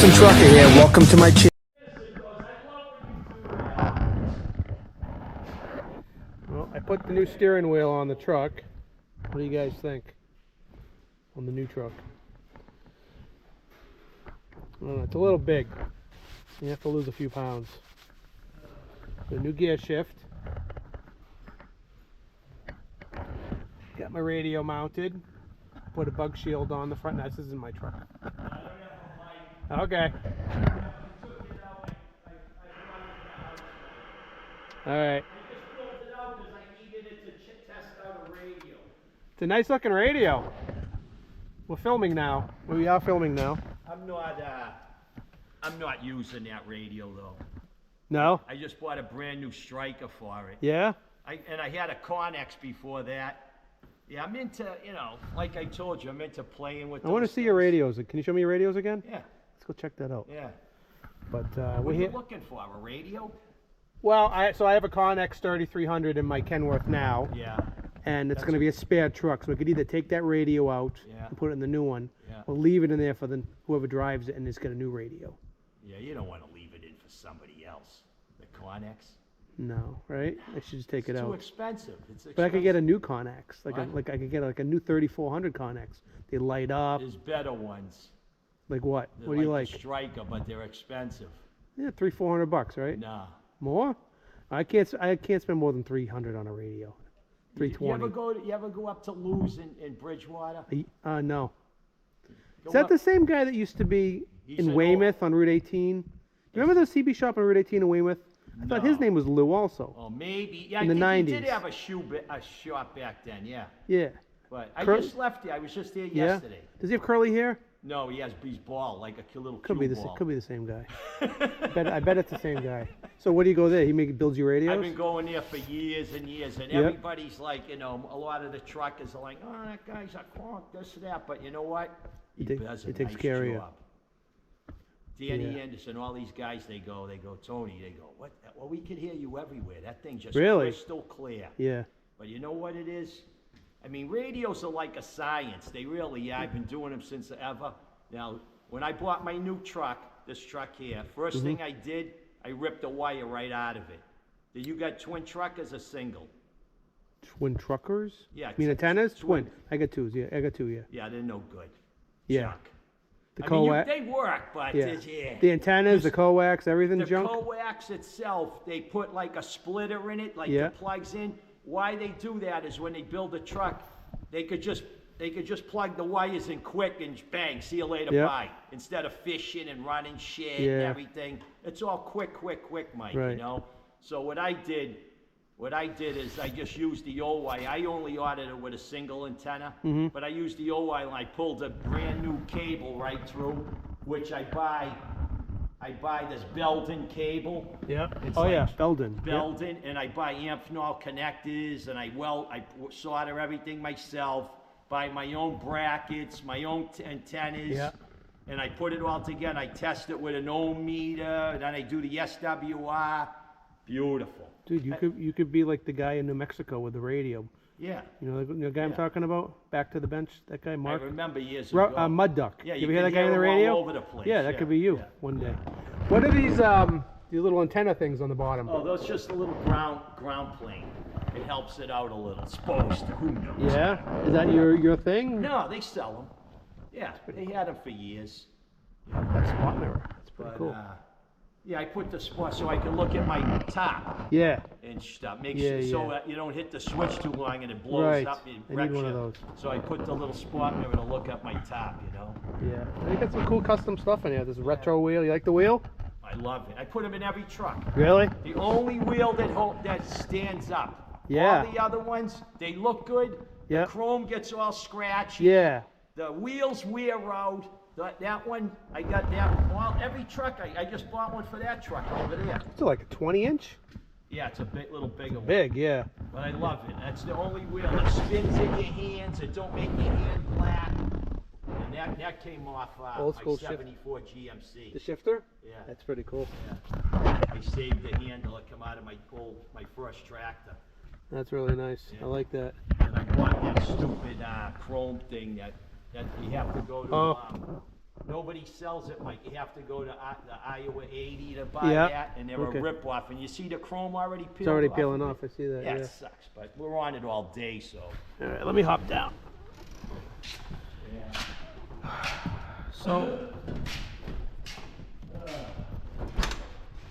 Custom Trucker here. Welcome to my channel. Well, I put the new steering wheel on the truck. What do you guys think on the new truck? I don't know, it's a little big. You have to lose a few pounds. The new gear shift. Got my radio mounted. Put a bug shield on the front. No, this isn't my truck. Okay. All right. It's a nice looking radio. We're filming now. We are filming now. I'm not using that radio though. No? I just bought a brand new striker for it. Yeah? And I had a Connex before that. Yeah, I'm into, you know, like I told you, I'm into playing with I want to see your radios. Can you show me your radios again? Yeah. Let's go check that out. Yeah. But what are you looking for? A radio? Well, I have a Connex 3300 in my Kenworth now. Yeah. And it's going to be a spare truck, so we could either take that radio out and put it in the new one, or leave it in there for whoever drives it and it's got a new radio. Yeah, you don't want to leave it in for somebody else. The Connex? No, right? I should just take it out. It's too expensive. It's expensive. But I could get a new Connex, I could get a new 3400 Connex. They light up. There's better ones. Like what? They're what do you like? like? The Striker, but they're expensive. Yeah, $300-400, right? Nah. More? I can't spend more than 300 on a radio. 320. You ever go up to Lou's in Bridgewater? No. Is that the same guy that used to be in Weymouth on Route 18? Remember the CB shop on Route 18 in Weymouth? I thought his name was Lou also. Oh, maybe. Yeah, in the 90s. He did have a shop back then, yeah. Yeah. But I just left there. I was just there yesterday. Does he have curly hair? No, he's bald, like a little could be ball. Could be the same guy. I bet it's the same guy. So what do you go there? He builds you radios? I've been going there for years and years, and everybody's like, you know, a lot of the truckers are like, oh, that guy's a crunk, this and that. But you know what? He does a nice job. Danny Anderson, all these guys, they go, Tony, they go, what? Well, we could hear you everywhere. That thing just crystal clear. Yeah. But you know what it is? I mean, radios are like a science. They really are. I've been doing them since ever. Now, when I bought my new truck, this truck here, first thing I did, I ripped the wire right out of it. Did you got twin truckers or single? Twin truckers? Yeah. You mean antennas? Twin. I got twos, yeah. I got two, yeah. Yeah, they're no good. Yeah. Junk. The coax. They work, but the antennas, the coax, everything junk? The coax itself, they put like a splitter in it, like it plugs in. Why they do that is when they build a truck, they could just plug the wires in quick and bang, see you later, bye. Instead of fishing and running shit and everything. It's all quick, Mike, you know? So what I did is I just used the old wire. I only ordered it with a single antenna, but I used the old wire and I pulled a brand new cable right through, which I buy this Belden cable. Yeah. Belden. Belden, and I buy Amphenol connectors, and I solder everything myself, buy my own brackets, my own antennas, and I put it all together. I test it with an ohm meter, and then I do the SWR. Beautiful. Dude, you could be like the guy in New Mexico with the radio. Yeah. You know the guy I'm talking about? Back to the bench, that guy, Mark? I remember years ago. Mud Duck. Yeah, you ever hear that guy on the radio? All over the place. Yeah, that could be you one day. What are these little antenna things on the bottom? Oh, those just a little ground plane. It helps it out a little. It's supposed to. Who knows? Yeah? Is that your thing? No, they sell them. Yeah, they had them for years. That spot mirror. That's pretty cool. Yeah, I put the spot so I can look at my top. Yeah. And stuff. Make sure so that you don't hit the switch too long and it blows up. I need one of those. So I put the little spot mirror to look at my top, you know? Yeah. You got some cool custom stuff in here. This retro wheel. You like the wheel? I love it. I put them in every truck. Really? The only wheel that stands up. Yeah. All the other ones, they look good. Yeah. The chrome gets all scratchy. Yeah. The wheels wear out. That one, I got that. Well, every truck, I just bought one for that truck over there. It's like a 20-inch? Yeah, it's a little bigger one. Big, yeah. But I love it. That's the only wheel that spins in your hands. It don't make your hand black. And that came off old school my 74 GMC. The shifter? Yeah. That's pretty cool. Yeah. I saved the handle. It come out of my first tractor. That's really nice. Yeah. I like that. And I bought that stupid chrome thing that you have to go to Nobody sells it, Mike. You have to go to the Iowa 80 to buy that, and they're a rip-off. And you see the chrome already peeled off? It's already peeling off. I see that. Yeah, it sucks, but we're on it all day, so. All right, let me hop down. Yeah. So.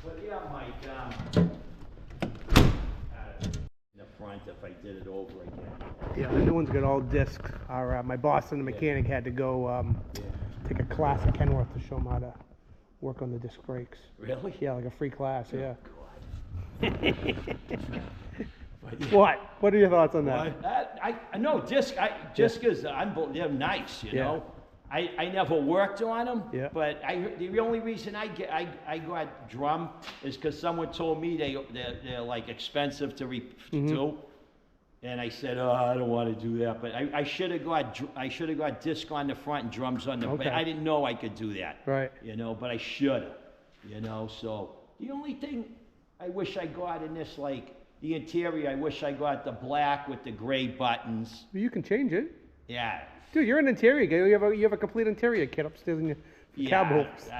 But yeah, Mike, the front if I did it over again. Yeah, the new one's got all discs. My boss and the mechanic had to go take a class at Kenworth to show him how to work on the disc brakes. Really? Yeah, like a free class, yeah. What? What are your thoughts on that? I know disc is they're nice, you know. I never worked on them, but the only reason I got drum is because someone told me they're like expensive to do, and I said, oh, I don't want to do that. But I should have got disc on the front and drums on the back. I didn't know I could do that, right? You know, but I should have, you know. So the only thing I wish I got in this, like the interior, I wish I got the black with the gray buttons. Well, you can change it. Yeah. Dude, you're an interior guy. You have a complete interior kit upstairs in your cab holes.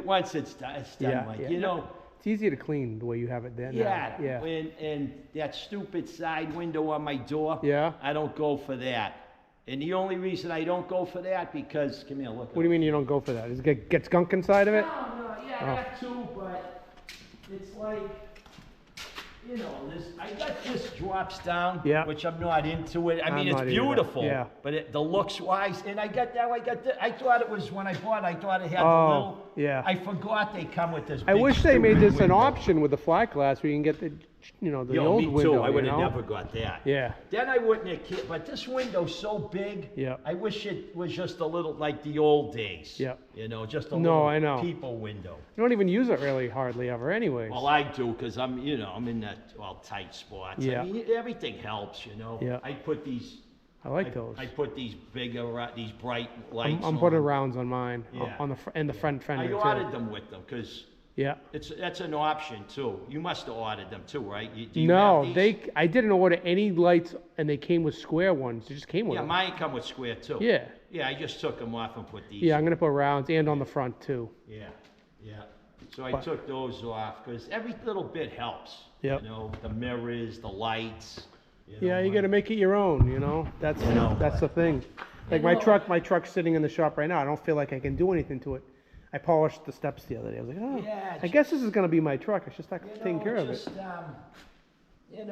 Once it's done, Mike. You know, it's easy to clean the way you have it there. Yeah. And that stupid side window on my door. Yeah. I don't go for that. And the only reason I don't go for that because come here, look. What do you mean you don't go for that? Does it get skunk inside of it? No, that too, but it's like. You know, I got this drops down, which I'm not into it. I mean, it's beautiful, but the looks wise, and I thought it was when I bought. I thought it had the little. Yeah. I forgot they come with this. I wish they made this an option with the flat glass where you can get the, the old me window. Too. I would have never got that. Yeah. Then I wouldn't have cared. But this window's so big. Yeah. I wish it was just a little like the old days. Yeah. You know, just a little people window. You don't even use it really hardly ever, anyways. Well, I do because I'm in that tight spots. Yeah. I mean, everything helps, you know. Yeah. I put these. I like those. I put these bigger, these bright lights. I'm putting rounds on mine. Yeah. On the front fender too. I ordered them with them because. Yeah. That's an option too. You must have ordered them too, right? Do you no, have these? I didn't order any lights, and they came with square ones. They just came with them. Yeah, mine come with square too. Yeah. Yeah, I just took them off and put these. Yeah, I'm gonna put rounds and on the front too. Yeah. So I took those off because every little bit helps. Yep. You know, the mirrors, the lights. You got to make it your own. You know, that's the thing. Like my truck's sitting in the shop right now. I don't feel like I can do anything to it. I polished the steps the other day. I was like, I guess this is gonna be my truck. I should start taking care of it. I don't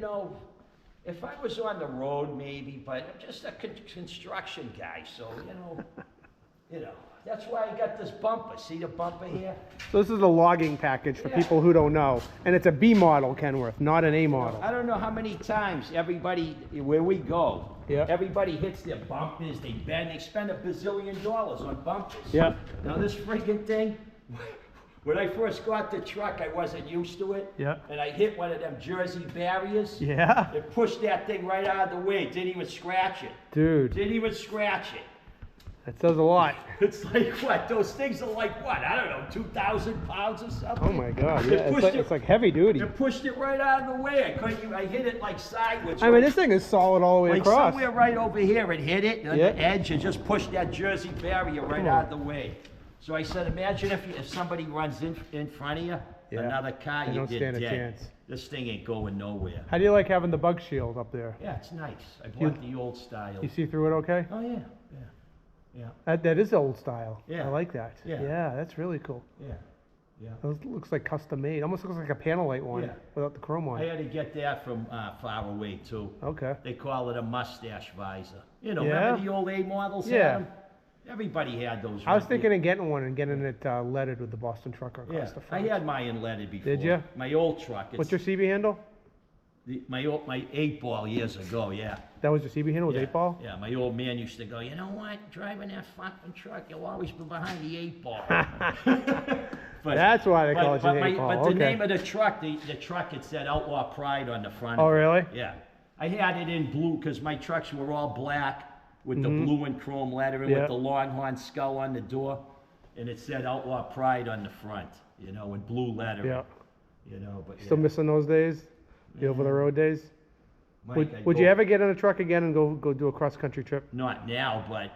know. If I was on the road, maybe, but I'm just a construction guy, so that's why I got this bumper. See the bumper here? So this is a logging package for people who don't know, and it's a B model Kenworth, not an A model. I don't know how many times everybody, where we go, everybody hits their bumpers, they bend, they spend $1 bazillion on bumpers. Yeah. Now this freaking thing, when I first got the truck, I wasn't used to it. Yeah. And I hit one of them Jersey barriers. Yeah. It pushed that thing right out of the way. Didn't even scratch it. Dude. Didn't even scratch it. That says a lot. It's like what? Those things are like what? I don't know, 2,000 pounds or something. Oh my God! Yeah, it's like heavy duty. It pushed it right out of the way. I hit it like sideways. I mean, this thing is solid all the way across. Somewhere right over here, it hit it on the edge and just pushed that Jersey barrier right out of the way. So I said, imagine if somebody runs in front of you, another car, you don't stand dead. a chance. This thing ain't going nowhere. How do you like having the bug shield up there? Yeah, it's nice. I bought the old style. You see through it okay? Oh yeah. That is old style. Yeah. I like that. Yeah, that's really cool. Yeah. It looks like custom made. Almost looks like a panel light one without the chrome on. I had to get that from far away too. Okay. They call it a mustache visor. Remember the old A models? Yeah. Had them? Everybody had those. I was thinking of getting one and getting it leaded with the Boston Trucker across the front. I had mine leaded before. Did you? My old truck. What's your CB handle? My 8-ball years ago, That was your CB handle, was 8-ball? Yeah, my old man used to go, you know what, driving that fucking truck, you'll always be behind the 8-ball. That's why they call it an 8-ball. But the name of the truck, the truck, it said Outlaw Pride on the front. Oh, really? Yeah. I had it in blue because my trucks were all black with the blue and chrome lettering with the Longhorn skull on the door. And it said Outlaw Pride on the front, in blue lettering. Yeah. But Still missing those days? The over-the-road days? Mike, would you ever get in a truck again and go do a cross-country trip? Not now, but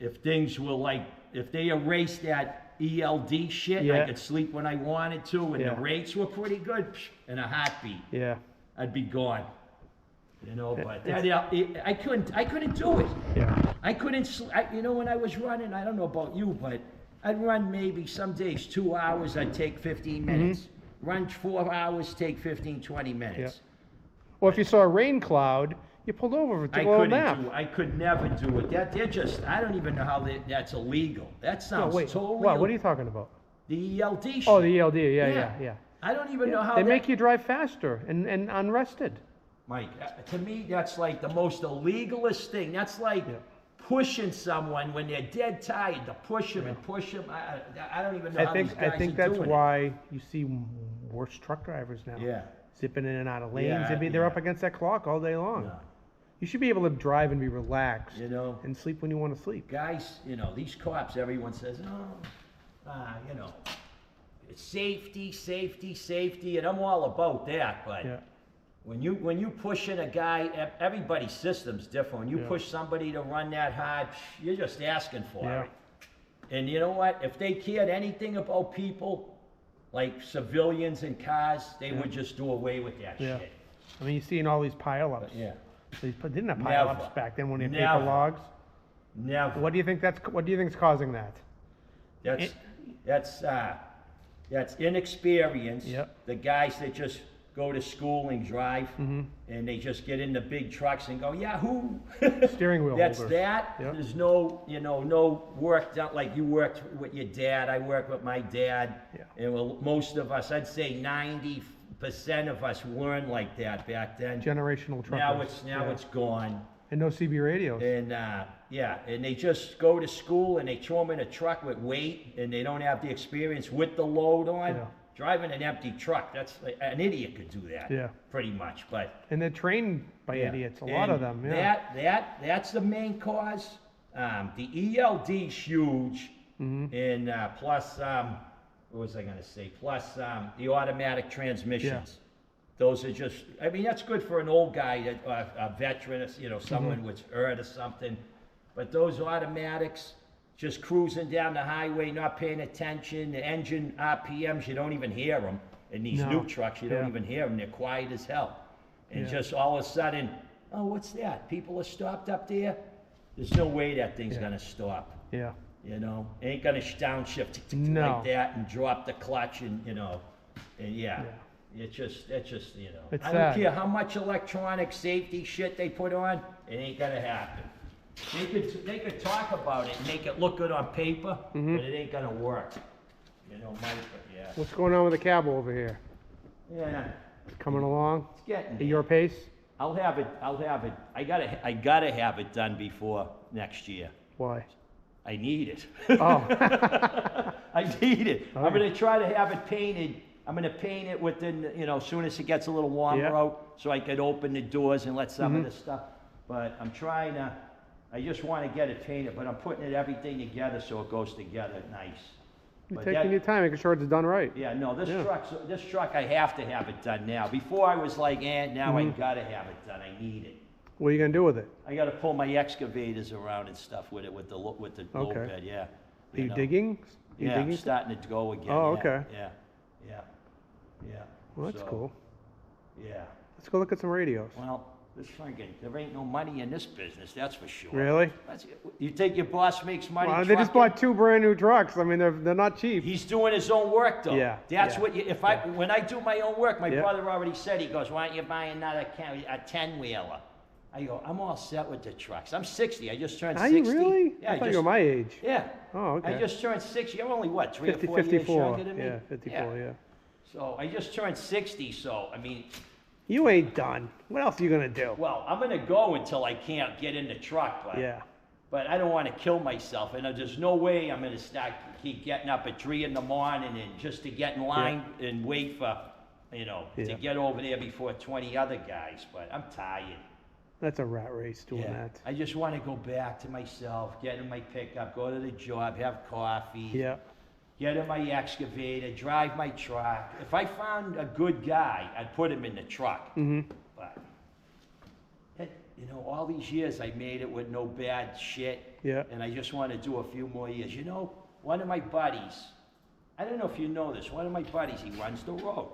if things were like, if they erased that ELD shit, Yeah. I could sleep when I wanted to, and Yeah. the rates were pretty good, in a heartbeat, Yeah. I'd be gone. You know, but It's- that, I couldn't do it. Yeah. I couldn't, you know, when I was running, I don't know about you, but I'd run maybe some days 2 hours, I'd take 15 minutes. Run 4 hours, take 15, 20 minutes. Or if you saw a rain cloud, you pulled over to I go a couldn't nap. do it. I could never do it. They're just, I don't even know how that's illegal. That No, sounds wait. totally. What are you talking about? The ELD shit. Oh, the ELD. Yeah. I don't even know how They that. make you drive faster and unrested. Mike, to me, that's like the most illegalist thing. That's like pushing someone when they're dead tired to push them and push them. I don't even know how these guys I think are that's doing it. why you see worse truck drivers now. Yeah. Zipping in and out of lanes. Yeah, They're yeah. up against that clock all day long. Yeah. You should be able to drive and be relaxed. You know. And sleep when you want to sleep. Guys, you know, these cops, everyone says, you know, it's safety, safety, safety, and I'm all about that, but Yeah. when you pushing a guy, everybody's system's different. When you push somebody to run that hard, you're just asking for Yeah. it. And you know what? If they cared anything about people, like civilians and cars, they would just do away with that Yeah. shit. I mean, you're seeing all these pileups. Yeah. They didn't have pileups Never. back then when they had Never. paper logs. Never. What do you think think's causing that? That's inexperience. Yep. The guys that just go to school and drive, Mm-hmm. and they just get in the big trucks and go, Yahoo! Steering wheel That's holders. that. Yep. There's no, no work done, like you worked with your dad, I worked with my dad. Yeah. And well, most of us, I'd say 90% of us weren't like that back then. Generational truckers. Now it's gone. And no CB radios. And and they just go to school and they throw them in a truck with weight, and they don't have the experience with the load on. Yeah. Driving an empty truck, that's an idiot could do that. Yeah. Pretty much, but And they're trained by yeah. idiots. A lot of them. And Yeah. that's the main cause. The ELD's huge, Mm-hmm. and plus what was I gonna say? Plus the automatic transmissions. Those are just, I mean, that's good for an old guy, a veteran, you know, someone with hurt or something. But those automatics, just cruising down the highway, not paying attention, the engine RPMs, you don't even hear them. In these No. new trucks, you don't Yeah. even hear them. They're quiet as hell. And Yeah. just all of a sudden, oh, what's that? People are stopped up there? There's no way that thing's Yeah. gonna stop. Yeah. You know, ain't gonna downshift tick, tick, tick, No. like that and drop the clutch and, you know, and yeah. It's just, you know, It's I don't sad. care how much electronic safety shit they put on, it ain't gonna happen. They could talk about it and make it look good on paper, but it ain't gonna work. You know, Mike, but yeah. What's going on with the cab over here? Yeah, Coming along it's getting at there. your pace? I'll have it, I gotta have it done before next year. Why? I need it. Oh. I need it. Oh, I'm gonna try to have it painted. I'm gonna paint it within, you know, as soon as it gets a little warmer Yeah. out, so I could open the doors and let some of the stuff. But I'm trying to, I just wanna get it painted, but I'm putting everything together so it goes together nice. You're But taking that- your time, making sure it's done right. Yeah, no, this Yeah. truck, I have to have it done now. Before I was like, now I Mm-hmm. gotta have it done, I need it. What are you gonna do with it? I gotta pull my excavators around and stuff with it, with the low Okay. bed, yeah. Are you know. digging? You Yeah, I'm digging? starting to go again. Oh, yeah, okay. Yeah, yeah. Well, that's So, cool. Yeah, Let's go look at some radios. well, this friggin', there ain't no money in this business, that's for sure. Really? You think your boss makes money Well, they just trucking? bought 2 brand new trucks. I mean, they're not cheap. He's doing his own work though. Yeah, That's yeah, what you, when I do my own work, my Yeah. brother already said, he goes, why don't you buy another a 10-wheeler? I go, I'm all set with the trucks. I'm 60, I just turned Are 60. you really? Yeah, I thought you were my age. Yeah. Oh, okay. I just turned 60. I'm only, what, 3 or 50, 4 years 54. younger than me? Yeah, 54, yeah. So I just turned 60, so, I mean, You ain't done. What else are you gonna do? well, I'm gonna go until I can't get in the truck, but, Yeah. but I don't wanna kill myself, and there's no way I'm gonna keep getting up at 3 in the morning and just to get in line and wait for, you know, Yeah. to get over there before 20 other guys, but I'm tired. That's a rat race doing that. I just wanna go back to myself, get in my pickup, go to the job, have coffee. Yeah. Get in my excavator, drive my truck. If I found a good guy, I'd put him in the truck. Mm-hmm. But you know, all these years I made it with no bad shit. Yeah. And I just want to do a few more years. You know, one of my buddies, I don't know if you know this, one of my buddies, he runs the road.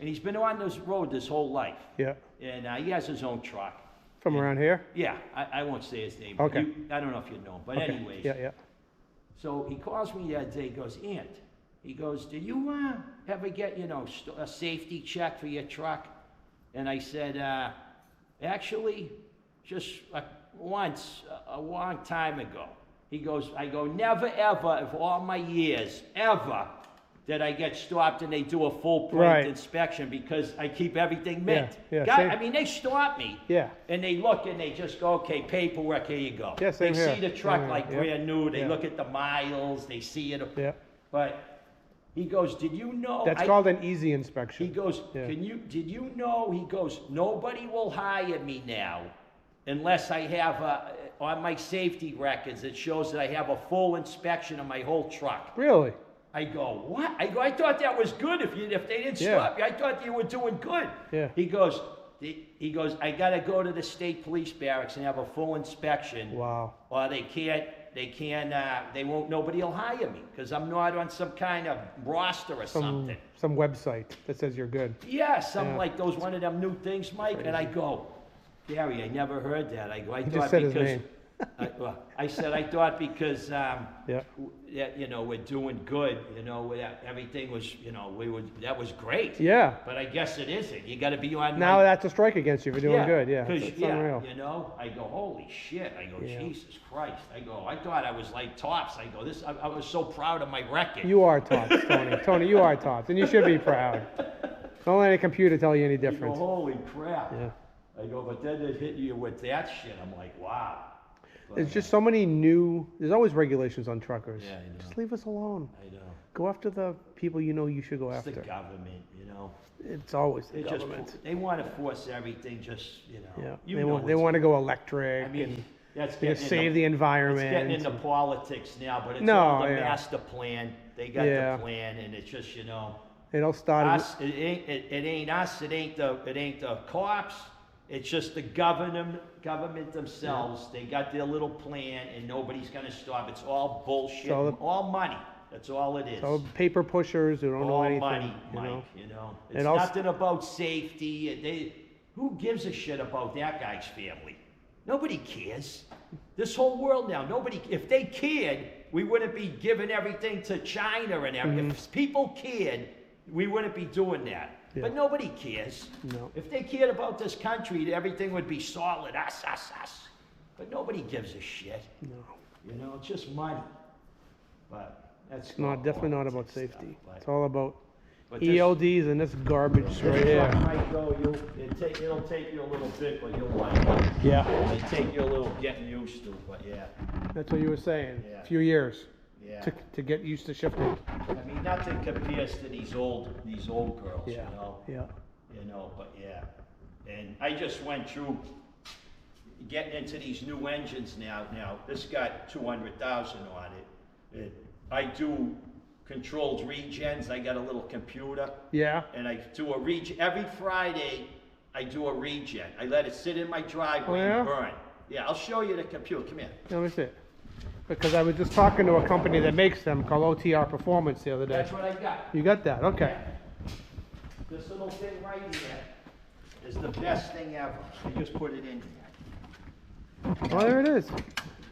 And he's been on this road this whole life. Yeah. And he has his own truck. From around here? Yeah, I won't say his name. Okay. I don't know if you know him, but Okay. anyways. Yeah, yeah. So he calls me that day, he goes, Ant, he goes, do you ever get, you know, a safety check for your truck? And I said, actually, just once, a long time ago. He goes, I go, never ever of all my years, ever, did I get stopped and they do a full point Right. inspection because I keep everything mint. yeah, God, same. I mean, they stop me. Yeah. And they look and they just go, okay, paperwork, here you go. Yeah, same they here. see the truck Same here. like Yep. brand new. They Yeah. look at the miles. They see it. Yeah. But he goes, did you know? That's called an easy He inspection. goes, Yeah. did you know? He goes, nobody will hire me now unless I have on my safety records, it shows that I have a full inspection of my whole truck. Really? I go, what? I go, I thought that was good if they didn't Yeah. stop you. I thought you were doing good. Yeah. He goes, I gotta go to the state police barracks and have a full inspection. Wow. Or they won't, nobody will hire me because I'm not on some kind of roster or something. Some website that says you're good. Yeah, something Yeah. like those, one of them new things, Mike. And I go, Gary, I never heard that. I go, I He thought just said his because name. I said I thought because Yeah. you know, we're doing good. You know, everything was, you know, that was great. Yeah. But I guess it isn't. You got to be on. Now that's a strike against you for doing good. Yeah. Because It's unreal. you know, I go, holy shit. I go, Yeah. Jesus Christ. I go, I thought I was like tops. I go, I was so proud of my record. You are tops, Tony. Tony, you are tops, and you should be proud. Don't let any computer tell you any I go, different. holy crap. Yeah. I go, but then it hit you with that shit. I'm like, wow. But, There's just so many new. There's always regulations on truckers. Yeah, I know. Just leave us alone. I know. Go after the people you know you should go It's after. the government, you know. It's always the They just government. they want to force everything. Just you know. Yeah. You They know want. They it's- want to go electric I mean, and that's you know, getting save into, the it's environment. getting into politics now, but it's No, all the yeah. master plan. They got Yeah. the plan, and it's just you know. It'll start. Us, it ain't us. It ain't the cops. It's just the government themselves. They got their little plan, and nobody's gonna stop. It's all bullshit. So all money. That's all it is. So paper pushers who don't know all anything. money, you know? Mike. You know, it's And also- nothing about safety. Who gives a shit about that guy's family? Nobody cares. This whole world now, nobody. If they cared, we wouldn't be giving everything to China and everything. If people cared, we wouldn't be doing that. Yeah. But nobody cares. No. If they cared about this country, everything would be solid. Us. But nobody gives a shit. No. You know, it's just money. But that's It's not definitely not about politics and safety. stuff, It's all about but this- ELDs and this garbage right this here. truck might go, it'll take you a little bit, but you'll like it. Yeah. It'll take you a little getting used to, but yeah, That's what you were saying. Yeah. A few years yeah. to get used to shifting. I mean, nothing compares to these old girls, Yeah. you know. Yeah. You know, but yeah. And I just went through getting into these new engines now. Now, this got 200,000 on it. I do controlled regens. I got a little computer. Yeah. And I do a regen. Every Friday, I do a regen. I let it sit in my driveway Oh, yeah? and burn. Yeah, I'll show you the computer. Come here. Let me see it. Because I was just talking to a company that makes them called OTR Performance the other day. That's what I got. You got that? Okay. This little thing right here is the best thing ever. I just put it in here. Oh, there it is.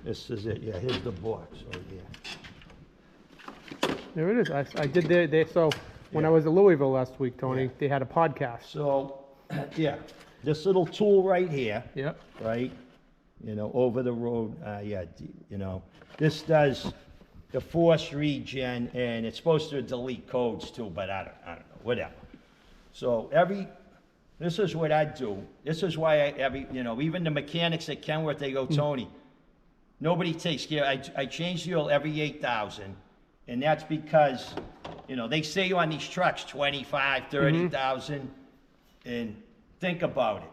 This is it. Yeah, here's the box right here. There it is. I did so when Yeah. I was at Louisville last week, Tony, Yeah. they had a podcast. So, yeah, this little tool right here. Yep. Right? You know, over the road, you know, this does the force regen, and it's supposed to delete codes too, but I don't know, whatever. So this is what I do. This is why you know, even the mechanics at Kenworth, they go, Tony, nobody takes care. I change the oil every 8,000, and that's because, you know, they say on these trucks, 25, 30,000, and think about it.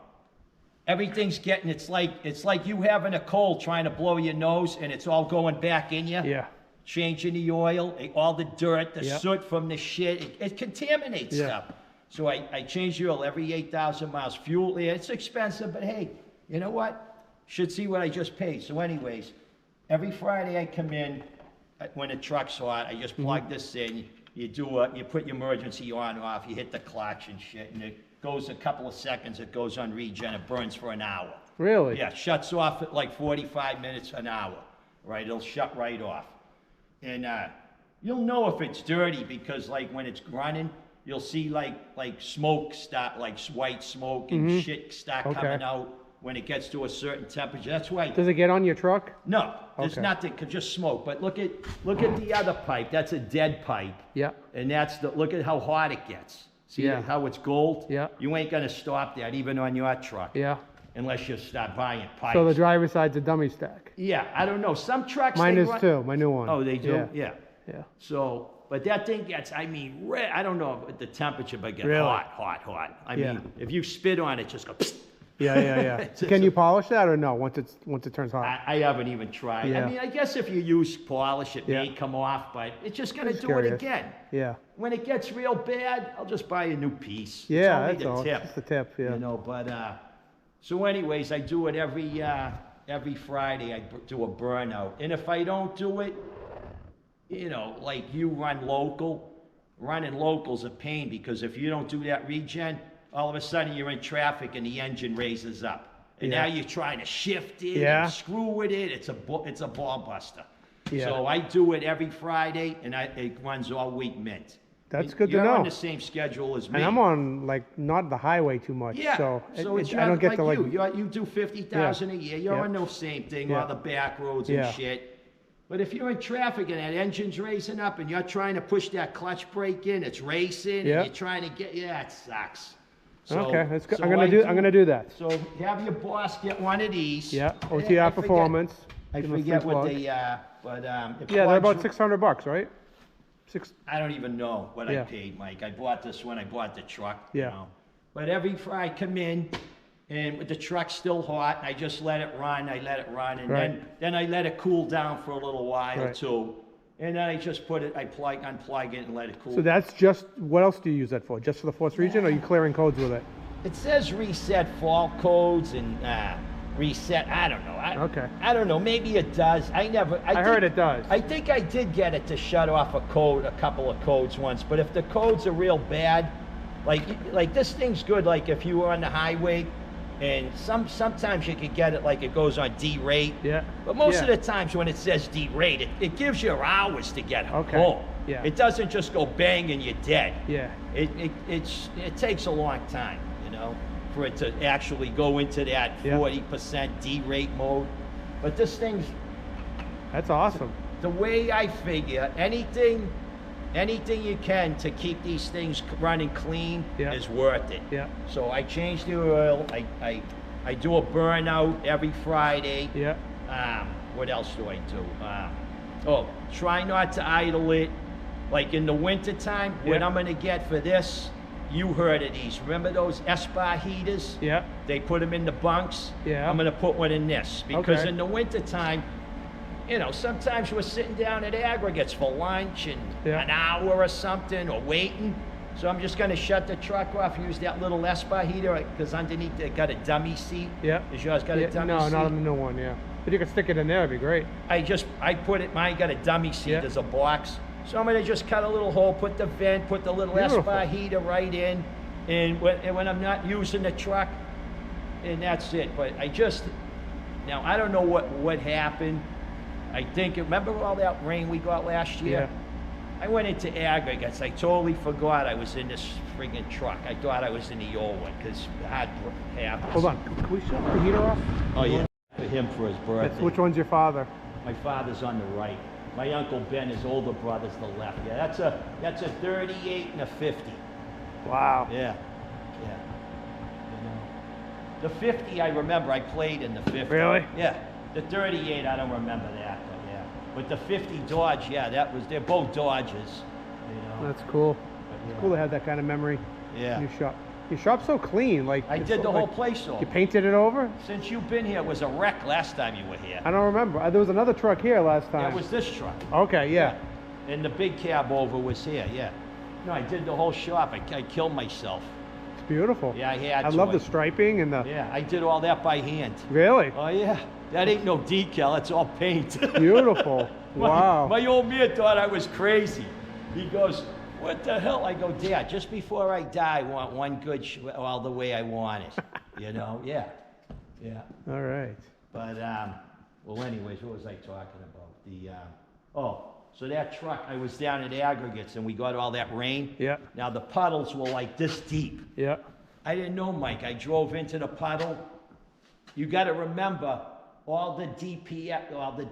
Everything's getting, it's like you having a cold trying to blow your nose and it's all going back in you. Yeah. Changing the oil, all the dirt, the Yep. soot from the shit, it contaminates Yeah. stuff. So I change the oil every 8,000 miles. Fuel, yeah, it's expensive, but hey, you know what? Should see what I just paid. So anyways, every Friday I come in, when the truck's hot, I just plug this in. You put your emergency on, off, you hit the clutch and shit, and it goes a couple of seconds, it goes on regen, it burns for an hour. Really? Yeah, shuts off at like 45 minutes, an hour, right? It'll shut right off. And you'll know if it's dirty because like when it's running, you'll see like smoke start, like white smoke and shit start coming out when it gets to a certain temperature. That's why. Does it get on your truck? No, there's nothing, just smoke. But look at the other pipe. That's a dead pipe. Yeah. And look at how hot it gets. See how it's gold? Yeah. You ain't gonna stop that even on your truck. Yeah. Unless you start buying pipes. So the driver's side's a dummy stack? Yeah, I don't know. Some trucks. Mine is too, my new one. Oh, they do? Yeah. So, but that thing gets, I mean, red. I don't know the temperature, but it gets Really? hot. I mean, if you spit on it, just go. Psst. Yeah. Can you polish that or no? Once it turns hot. I haven't even tried. Yeah. I mean, I guess if you use polish, it may come off, but it's just gonna do it again. Yeah. When it gets real bad, I'll just buy a new piece. Yeah, it's that's all. only the tip. Just the tip. Yeah. You know, but so anyways, I do it every Friday. I do a burnout, and if I don't do it, you know, like you run local, running local's a pain because if you don't do that regen, all of a sudden you're in traffic and the engine raises up. And now you're trying to shift it and screw with it. It's a ball buster. Yeah. So I do it every Friday and it runs all week mint. That's good to know. You're on the same schedule as me. And I'm on like not the highway too much. Yeah. So it's I don't get to like you do 50,000 a year. You're on the same thing, all the back roads and shit. But if you're in traffic and that engine's racing up and you're trying to push that clutch brake in, it's racing and you're trying to get, it sucks. So, okay, that's good. So I'm gonna do that. So have your boss get one of these. Yeah, OTR Performance. I forget what they but they're about $600, right? I don't even know what I paid, Mike. I bought this when I bought the truck. Yeah. You know? But every Friday I come in, and the truck's still hot, I just let it run. And then I let it cool down for a little while too. And then I just unplug it and let it cool. So that's just, what else do you use that for? Just for the force regen, or are you clearing codes with it? It says reset fault codes and reset, I don't know. I don't know, maybe it does. I heard it does. I think I did get it to shut off a couple of codes once, but if the codes are real bad, like this thing's good, like if you were on the highway, and sometimes you could get it like it goes on D-rate. Yeah. But most of the times when it says D-rate, it gives you hours to get home. Yeah. It doesn't just go bang and you're dead. Yeah. It takes a long time, you know, for it to actually go into that 40% D-rate mode. But this thing's... That's awesome. The way I figure, anything you can to keep these things running clean is worth it. Yeah. So I change the oil. I do a burnout every Friday. Yeah. What else do I do? Try not to idle it. Like in the winter time, what I'm gonna get for this, you heard of these. Remember those S-bar heaters? Yeah. They put them in the bunks. Yeah. I'm gonna put one in this because in the winter time, you know, sometimes we're sitting down at aggregates for lunch and an hour or something, or waiting. So I'm just gonna shut the truck off, use that little S-bar heater, because underneath it got a dummy seat. Yeah. Does yours got a dummy seat? No, not on the new one, But you can stick it in there, it'd be great. Mine got a dummy seat, there's a box. So I'm gonna just cut a little hole, put the vent, put the little S-bar heater right in, and when I'm not using the truck, and that's it. But now I don't know what happened. I think, remember all that rain we got last year? Yeah. I went into aggregates. I totally forgot I was in this friggin' truck. I thought I was in the old one because it had happened. Hold on, can we shut the heater off? Oh yeah, for him for his birthday. Which one's your father? My father's on the right. My Uncle Ben, his older brother's the left. Yeah, that's a 38 and a 50. Wow. Yeah. You know, the 50 I remember, I played in the 50. Really? Yeah. The 38, I don't remember that, but yeah. But the 50 Dodge, they're both Dodges, you know. That's cool. It's cool to have that kind of memory. Yeah. In your shop. Your shop's so clean, like. I did the whole place over. You painted it over? Since you've been here, it was a wreck last time you were here. I don't remember. There was another truck here last time. That was this truck. Okay, yeah. And the big cab over was here, yeah. No, I did the whole shop. I killed myself. beautiful. beautiful. Yeah, I had I to. love the striping and the. Yeah, I did all that by hand. Really? Oh yeah, that ain't no decal, that's all paint. Beautiful. Wow. My old man thought I was crazy. He goes, what the hell? I go, Dad, just before I die, I want one good all the way I want it. You know? Yeah. Yeah. All right. But, well, anyways, what was I talking about? So that truck, I was down at Aggregates and we got all that rain. Yeah. Now the puddles were like this deep. Yeah. I didn't know, Mike. I drove into the puddle. You got to remember, all the DPF, all the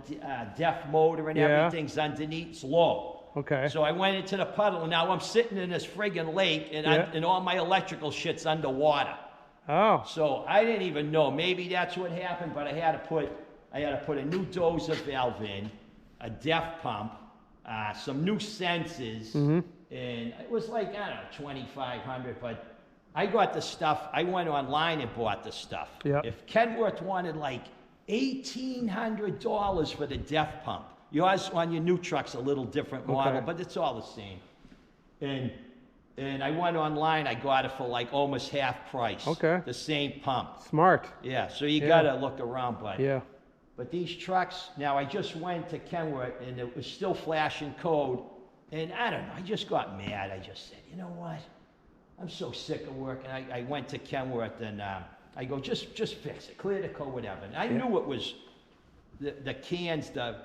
def motor and Yeah. everything's underneath, it's low. Okay. So I went into the puddle, and now I'm sitting in this friggin' lake, and, Yeah. and all my electrical shit's underwater. Oh. So I didn't even know. Maybe that's what happened, but I had to put a new dozer valve in, a def pump, some new sensors, and it was like, I don't know, 2,500, but I got the stuff. I went online and bought the stuff. Yeah. If Kenworth wanted like $1,800 for the def pump, yours on your new truck's a little different model, Okay. but it's all the same. And I went online, I got it for like almost half price. Okay. The same pump. Smart. Yeah, so you Yeah. gotta look around, but Yeah. but these trucks, now I just went to Kenworth and it was still flashing code, and I don't know, I just got mad. I just said, you know what? I'm so sick of work, and I went to Kenworth and I go, just fix it, clear the code, whatever. And I knew it was the cans, the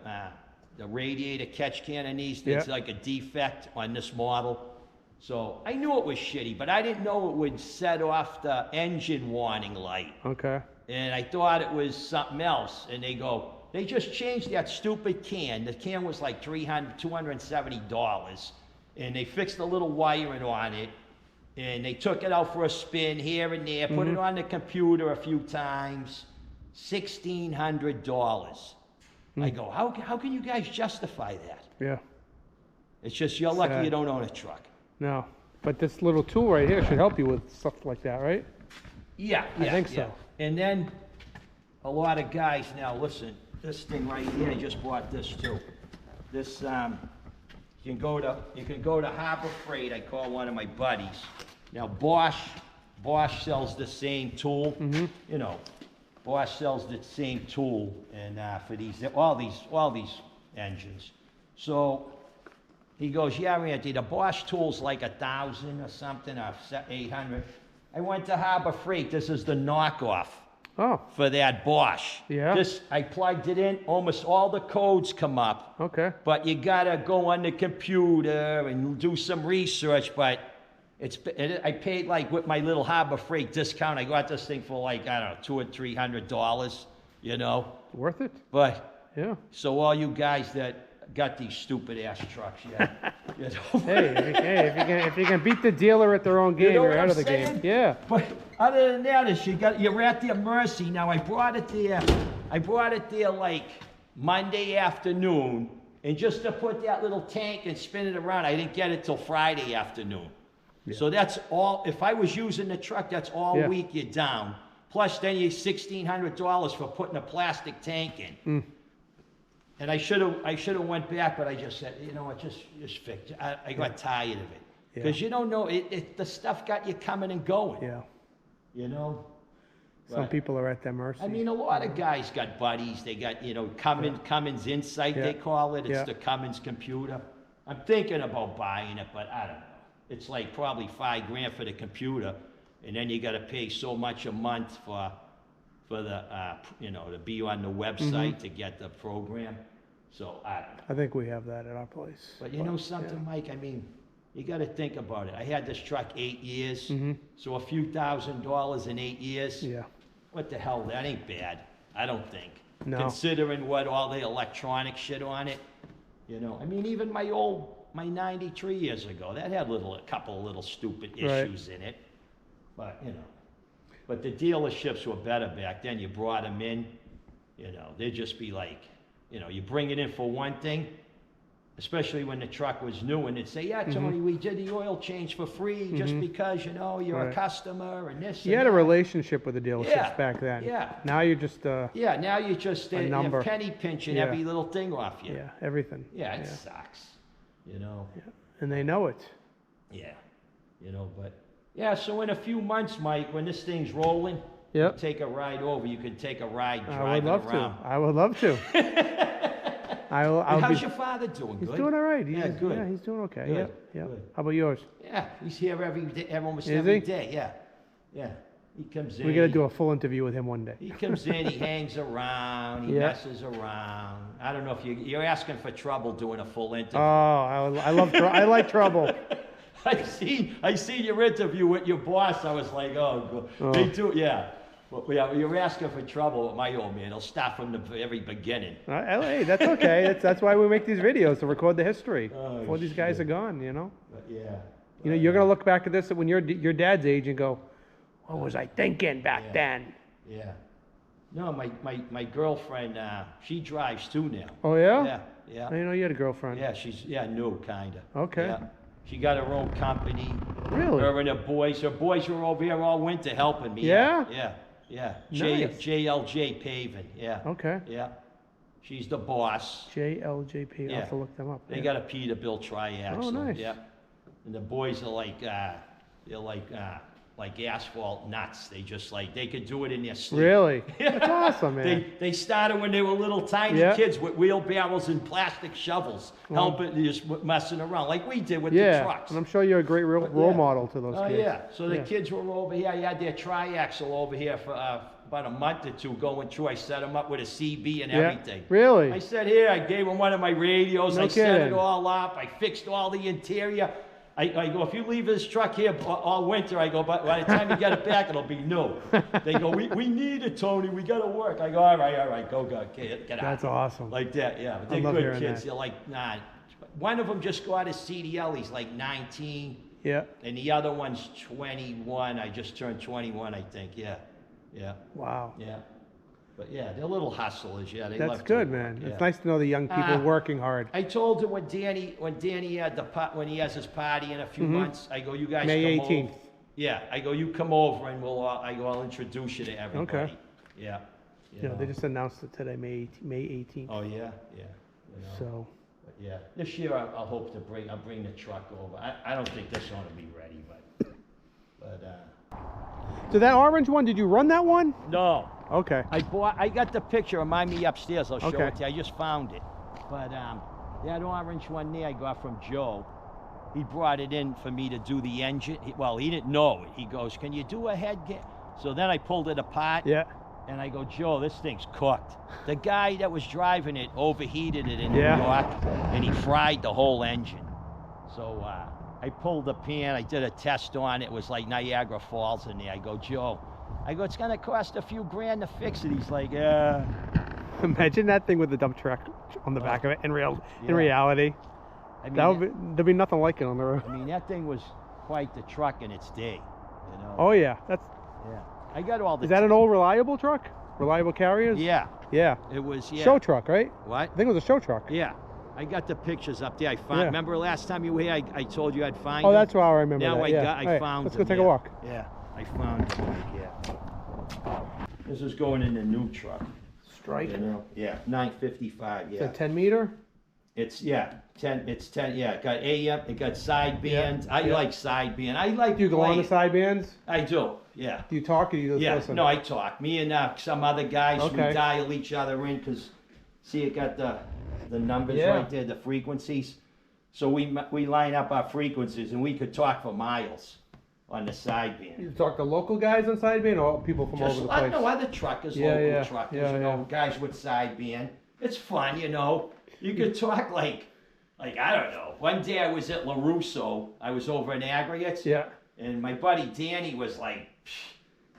radiator catch can in these, there's Yeah. like a defect on this model. So I knew it was shitty, but I didn't know it would set off the engine warning light. Okay. And I thought it was something else. And they just changed that stupid can. The can was like $270. And they fixed a little wiring on it. And they took it out for a spin here and there, put it on the computer a few times. $1,600. I go, how can you guys justify that? Yeah. It's just you're lucky Sad. you don't own a truck. No. But this little tool right here should help you with stuff like that, right? Yeah, I think so. And then a lot of guys, now listen, this thing right here, I just bought this too. This, you can go to Harbor Freight, I call one of my buddies. Now Bosch sells the same tool, you know, Bosch sells the same tool and for all these engines. So he goes, yeah, Randy, the Bosch tool's like 1,000 or something, or 800. I went to Harbor Freight. This is the knockoff Oh. for that Bosch. Yeah. I plugged it in. Almost all the codes come up. Okay. But you gotta go on the computer and do some research. But I paid like with my little Harbor Freight discount. I got this thing for like, I don't know, $200 or $300. You know. Worth it? But Yeah. so all you guys that got these stupid ass trucks, yeah. You know? Hey, if you can beat the dealer at their own game, You know you're what out I'm of the saying? game. Yeah. But other than that, is you're at their mercy. Now I brought it there like Monday afternoon, and just to put that little tank and spin it around, I didn't get it till Friday afternoon. Yeah. So that's all. If I was using the truck, that's all Yeah. week you're down. Plus, then you $1,600 for putting a plastic tank in. And I should have went back, but I just said, you know what, just fix it. I got tired of it. Because you don't know, the stuff got you coming and going. Yeah. You know? Some But, people are at their mercy. I mean, a lot of guys got buddies. They got, you know, Cummins Insight, Yeah. they call it. It's Yeah. the Cummins computer. I'm thinking about buying it, but I don't know. It's like probably $5,000 for the computer. And then you got to pay so much a month for the, you know, to be on the website to get the program. So I don't know. I think we have that at our place. But you know something, Mike? I mean, you got to think about it. I had this truck 8 years, so a few $1,000s in 8 years. Yeah. What the hell? That ain't bad. I don't think. No. Considering what all the electronic shit on it, you know. I mean, even my 93 years ago, that had a couple of little stupid issues in it. But you know, but the dealerships were better back then. You brought them in, you know, they'd just be like, you know, you bring it in for one thing, especially when the truck was new, and they'd say, yeah, Tony, we did the oil change for free just because, you know, you're a customer and this You and had a that. relationship with the dealerships Yeah, back then. yeah. Now you're just, Yeah, now you just a number. you're penny pinching Yeah. every little thing off you. yeah, everything. Yeah, it sucks, you know. And they know it. Yeah, you know, but Yeah, so in a few months, Mike, when this thing's rolling, Yep. take a ride over. You can take a ride I would driving love around. to. I would love to. How's your father doing? He's Good? doing all right. Yeah, good. Yeah, he's doing okay. Good, Yep. Yep. good. How about yours? Yeah, he's here every day, almost Is every he? day. Yeah, yeah. He comes in. We got to do a full interview with him one day. He comes in, he hangs around, he Yeah. messes around. I don't know if you're asking for trouble doing a full interview. Oh, I love. I like trouble. I seen your interview with your boss. I was like, oh, they do, yeah. Well, yeah, you're asking for trouble with my old man. He'll start from the very beginning. Hey, that's okay. That's why we make these videos, to record the history Oh, before these guys are gone. You know. But yeah. You know, you're gonna look back at this when you're your dad's age and go, "What was I thinking back Yeah. then?" Yeah. No, my girlfriend, she drives too now. Oh yeah. Yeah, yeah. I didn't know you had a girlfriend. Yeah, she's new, kinda. Okay. Yeah. She got her own company. Really? Her and her boys were over here all winter helping me. Yeah? Yeah, yeah. Nice. JLJ Paving, yeah. Okay. Yeah. She's the boss. JLJP. I'll Yeah. have to look them up. They Yeah. got a Peterbilt triaxle. Oh, nice. Yeah. And the boys are like, they're like asphalt nuts. They just like, they could do it in their sleep. Really? That's awesome, man. They started when they were little tiny Yeah. kids with wheelbarrows and plastic shovels, helping, just messing around like we did with the Yeah, trucks. and I'm sure you're a great role yeah. model to those Oh kids. yeah, so the Yeah. kids were over here. I had their triaxle over here for about a month or two going through. I set them up with a CB and Yeah. everything. Really? I said, here, I gave them one of my radios. No I set it kidding. all up. I fixed all the interior. I go, if you leave this truck here all winter, I go, but by the time you get it back, it'll be new. They go, we need it, Tony. We got to work. I go, all right, go, get out. That's awesome. Like that, yeah. But they're love good hearing kids. that. They're like, nah. One of them just got his CDL. He's like 19. Yeah. And the other one's 21. I just turned 21, I think. Yeah. Wow. Yeah. But yeah, they're little hustlers. Yeah, they That's love to good, work, man. yeah. It's nice to know the young people working hard. I told him when Danny had when he has his party in a few months, I go, you guys May come 18th. over. Yeah, I go, you come over and I'll introduce you to everybody. Okay. Yeah. Yeah, they just announced it today, May 18th. Oh yeah. You know. So, But yeah, this year I'll hope to bring the truck over. I don't think this one will be ready, but so that orange one, did you run that one? no. Okay. I got the picture of me upstairs. I'll show Okay. it to you. I just found it. But that orange one there I got from Joe. He brought it in for me to do the engine. He didn't know it. He goes, can you do a head gasket? So then I pulled it apart. Yeah. And I go, Joe, this thing's cooked. The guy that was driving it overheated it in New Yeah. York, and he fried the whole engine. So I pulled the pan. I did a test on it. It was like Niagara Falls in there. I go, Joe, it's going to cost a few grand to fix it. He's like, yeah. Imagine that thing with the dump truck on the back of it. In Yeah. reality, I mean, there'd be nothing like it on the road. I mean, that thing was quite the truck in its day, you know. Oh yeah, Yeah. I got all the. is that an old reliable truck? Reliable carriers? Yeah. Yeah. It was. Yeah. Show truck, right? What? I think it was a show truck. Yeah. I got the pictures up there. I found. Yeah. Remember last time you were here? I told you I'd find. Oh, them? that's why I remember Now that. I yeah. got. I All right, found. let's them, go take a yeah. walk. Yeah. I found them. Yeah. This is going in the new truck. Strike. You know? Yeah. 955. It's Yeah. a 10 meter. It's 10. It's 10. Yeah. It got AM. It got side bands. I Yeah. like side band. I like. Do you go on the playing. side bands? I do. Yeah. Do you talk or do you just Yeah, listen? no, I talk. Me and some other guys, Okay. we dial each other in because, see, it got the numbers Yeah. right there, the frequencies. So we line up our frequencies and we could talk for miles on the side band. You talk to local guys on side band or people from Just over the place? no other truckers, Yeah, local yeah, truckers, yeah, you know, yeah. guys with side band. It's fun, you know. You could talk like I don't know. One day I was at LaRusso. I was over in Aggregates. Yeah. And my buddy Danny was like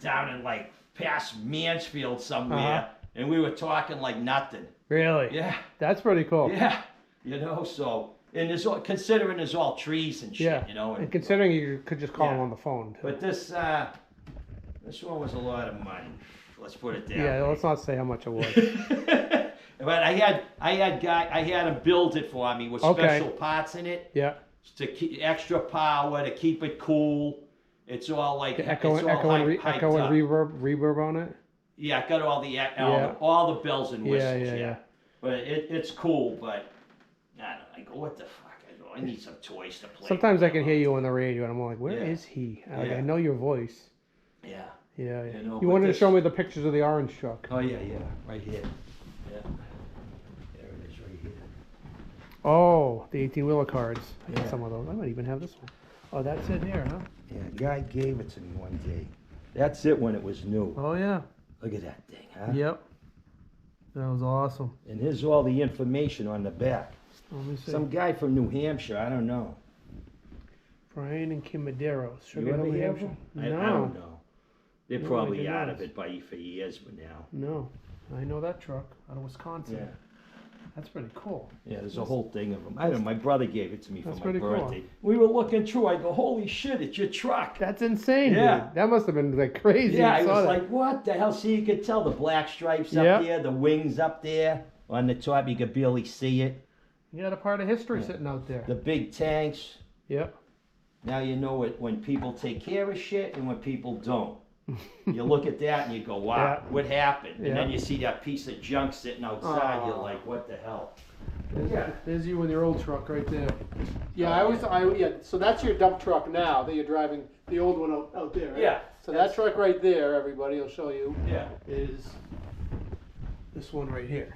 down in like past Mansfield somewhere, and we were talking like nothing. Really? Yeah, That's pretty cool. yeah, you know. So and considering there's all trees and shit, Yeah. you know. And considering you could just call Yeah. them on the phone too. But this one was a lot of money. Let's put it that Yeah, way. let's not say how much it was. But I had him build it for me with Okay. special parts in it Yeah. to keep extra power to keep it cool. It's all like Echo, it's all echo, and, hyped echo and up. reverb on it. Yeah, it got all the Yeah. all the bells and whistles. Yeah. But it's cool. But I go, what the fuck? I go, I need some toys to play. Sometimes I can hear you on the radio, and I'm like, where is he? Like, Yeah. I know your voice. Yeah. Yeah. You know, You but wanted to this- show me the pictures of the orange truck. Oh, yeah, right here. Yeah. There it is, right here. Oh, the 18-wheeler cards. I got Yeah. some of those. I might even have this one. Oh, that's it here, huh? Yeah, a guy gave it to me one day. That's it when it was new. Oh, yeah. Look at that thing, huh? Yep. That was awesome. And here's all the information on the back. Let me see. Some guy from New Hampshire, I don't know. Brian and Kim Maderos. You Sugar ever Hill, New hear of Hampshire. them? No. I don't know. They're No, probably I out didn't of it for years now. No. I know that truck out of Wisconsin. Yeah. That's pretty cool. Yeah, there's a whole thing of them. I don't know, my brother gave it to me for That's my pretty cool. birthday. We were looking through, I go, holy shit, it's your truck. That's insane, Yeah. dude. That must have been like crazy. Yeah, I saw was that. like, what the hell? See, you could tell the black stripes Yeah. up there, the wings up there. On the top, you could barely see it. You got a part of history sitting out there. The big tanks. Yep. Now you know it when people take care of shit and when people don't. You look at that and you go, wow, Yeah. what happened? And Yeah. then you see that piece of junk sitting outside, Aw. you're like, what the hell? There's you in your old truck right there. Yeah, Oh, yeah. So that's your dump truck now that you're driving. The old one out there. Right? Yeah. So that truck right there, everybody, will show you, Yeah. is this one right here.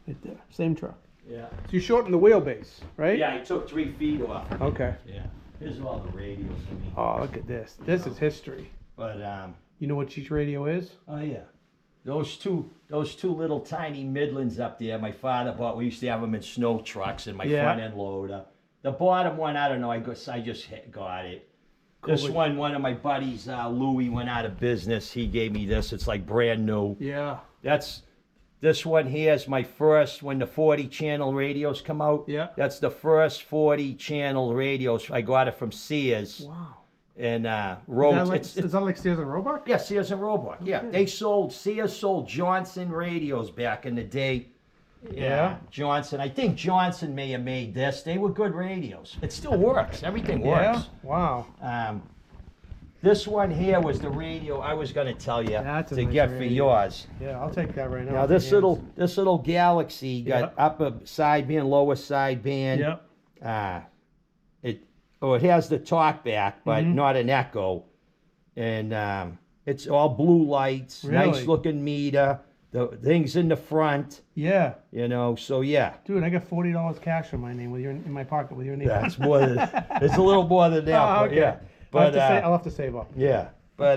Right there. Same truck. Yeah. So you shortened the wheelbase, right? Yeah, I took 3 feet off. Okay. Yeah. Here's all the radios, I mean. Oh, look at this. This is history. But, You know what each radio is? oh yeah. Those two little tiny Midlands up there, my father bought. We used to have them in snow trucks and my Yeah. front end loader. The bottom one, I don't know. I just got it. This Cool. one of my buddies, Louis, went out of business. He gave me this. It's like brand new. Yeah. This one here is my first, when the 40 channel radios come out. Yeah. That's the first 40 channel radios. I got it from Sears. Wow. And Is that Rhodes. like, is that like Sears and Roebuck? Yeah, Sears and Roebuck. Yeah, Sears sold Johnson radios back in the day. Yeah. Johnson. I think Johnson may have made this. They were good radios. It still works. Everything Yeah. works. Wow. This one here was the radio I was going to tell you That's a to nice get for radio. yours. Yeah, I'll take that right now. Now this little Galaxy got Yep. upper sideband, lower sideband. Yep. It has the talk back, but Mm-hmm. not an echo. And it's all blue lights, Really? nice looking meter. The things in the front, Yeah. so yeah. Dude, I got $40 cash in my name in my pocket with your name. That's more than, it's a little more than that, Oh, but okay. yeah. But I'll have to save up. yeah, but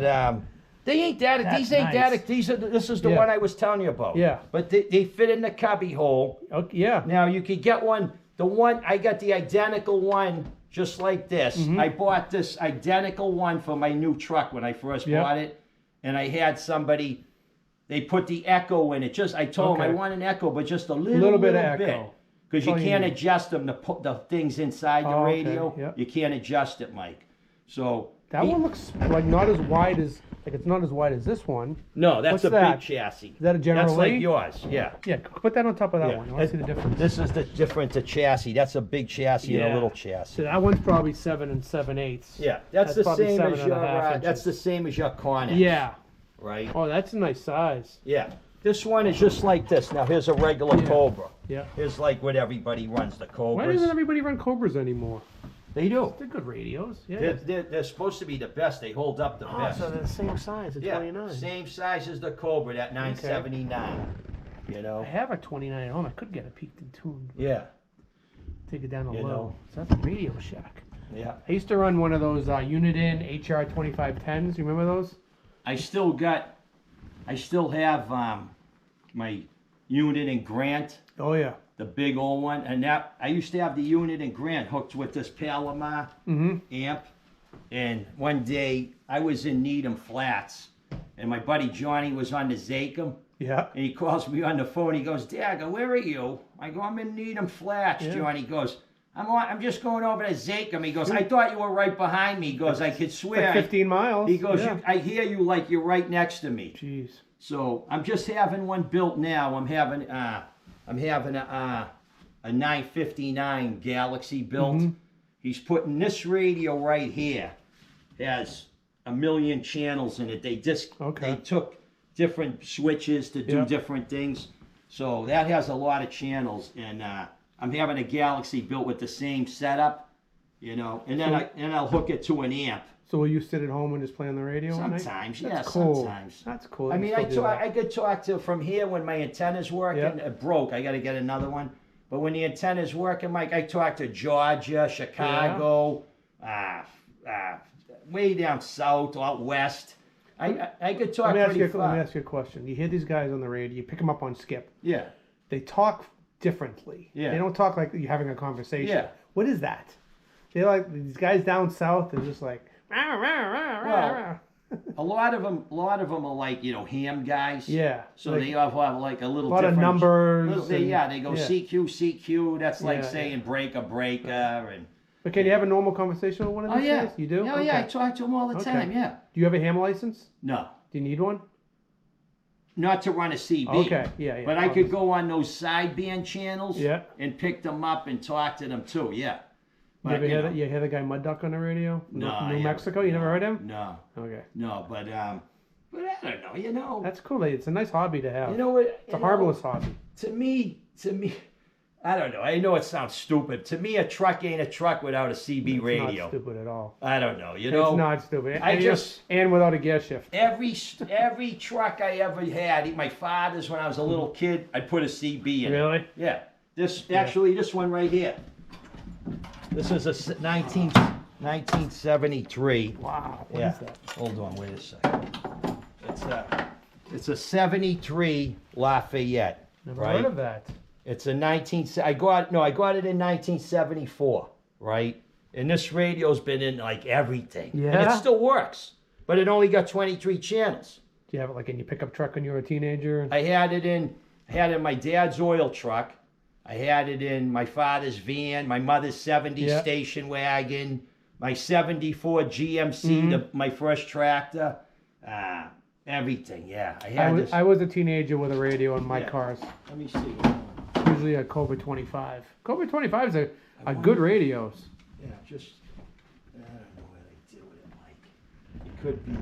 they ain't that. That's These ain't nice. that. This is the Yeah. one I was telling you about. Yeah. But they fit in the cubby hole. Okay, yeah. Now you could get one. The one I got the identical one, just like this. Mm-hmm. I bought this identical one for my new truck when I first Yep. bought it, and I had somebody. They put the echo in it. I told them I Okay. want an echo, but just a little bit of echo. because you That's all you can't need. adjust them to put the things inside the Oh, okay. radio. Yep. You can't adjust it, Mike. So That one looks like not as wide as, like it's not as wide as this one. No, that's What's a that? big chassis. Is that a General That's like Lee? yours, yeah. Yeah, put that on top of that Yeah. one. I want to see the difference. This is the different chassis. That's a big chassis and Yeah. a little chassis. So that one's probably 7 7/8. Yeah, that's the probably same 7 as and a your. half That's inches. the same as your Connex. Yeah. Right. Oh, that's a nice size. Yeah. This one is just like this. Now here's a regular Yeah. Cobra. Yeah. Here's like what everybody runs the Why Cobras. doesn't everybody run Cobras anymore? They do. They're good radios. Yeah. They're supposed to be the best. They hold up the Oh, best. so they're the same size, the Yeah. 29. Same size as the Cobra, that 979. You know. I have a 29 at home. I could get it peaked and tuned. Yeah. Take it down a You low. know. So that's a Radio Shack. Yeah. I used to run one of those Uniden HR 2510s. You remember those? I still have my unit in Grant. Oh yeah. The big old one, and that I used to have the unit in Grant hooked with this Palomar amp. And one day I was in Needham Flats, and my buddy Johnny was on the Zachem, Yeah. and he calls me on the phone. He goes, "Dad, where are you?" I go, "I'm in Needham Flats." Yeah. Johnny goes, I'm just going over to Zachem." He goes, "I thought you were right behind me." He goes, "I could swear." Like 15 miles. He goes, Yeah. I hear you like you're right next to me." Jeez. So I'm just having one built now. I'm having a 959 Galaxy built. Mm-hmm. He's putting this radio right here. Has 1 million channels in it. They took different switches to do Yeah. different things. So that has a lot of channels, and I'm having a Galaxy built with the same setup, you know, and then I'll hook it to an amp. So will you sit at home and just play on the radio? Sometimes, yeah, cool. sometimes. That's cool. I mean, I could talk to from here when my antenna's working. Yep. It broke. I got to get another one. But when the antenna's working, Mike, I talk to Georgia, Chicago, way down south, out west. I could talk pretty far. Let me ask you a question. You hear these guys on the radio, you pick them up on Skip. Yeah. They talk differently. Yeah. They don't talk like you're having a conversation. Yeah. What is that? They're like, these guys down south, they're just like, rah, rah, rah, rah, rah. A lot of them are like, you know, ham guys. Yeah. So they all have like a little lot different. of numbers. They go CQ, CQ. That's like saying breaker, and. But can you have a normal conversation with one of these guys? You do? Oh, yeah, I talk to them all the time, yeah. Do you have a ham license? No. Do you need one? Not to run a CB. Okay, yeah. But I could go on those sideband channels Yeah. and pick them up and talk to them too, yeah. But, you hear the guy Mud Duck on the radio? No. New Mexico? You never heard him? No. Okay. No, but I don't know, you know. That's cool. It's a nice hobby to have. You know what? It's a harmless hobby. To me, I don't know. I know it sounds stupid. To me, a truck ain't a truck without a CB radio. It's not stupid at all. I don't know. You know, it's not stupid. And and without a gear shift. Every truck I ever had, my father's when I was a little kid, I'd put a CB in. Really? It. Yeah. This one right here. This is a 1973. Wow. What is that? Hold on. Wait a second. It's a 73 Lafayette. Never heard of that. It's a I got it in 1974, right? And this radio's been in like everything. Yeah. And it still works, but it only got 23 channels. Do you have it like in your pickup truck when you were a teenager? I had it in my dad's oil truck. I had it in my father's van, my mother's 70 station wagon, my 74 GMC, my first tractor, everything. Yeah, I was a teenager with a radio in my cars. Let me see. Usually a Cobra 25. Cobra 25s are good radios. Yeah, I don't know what I did with it, Mike. It could be, I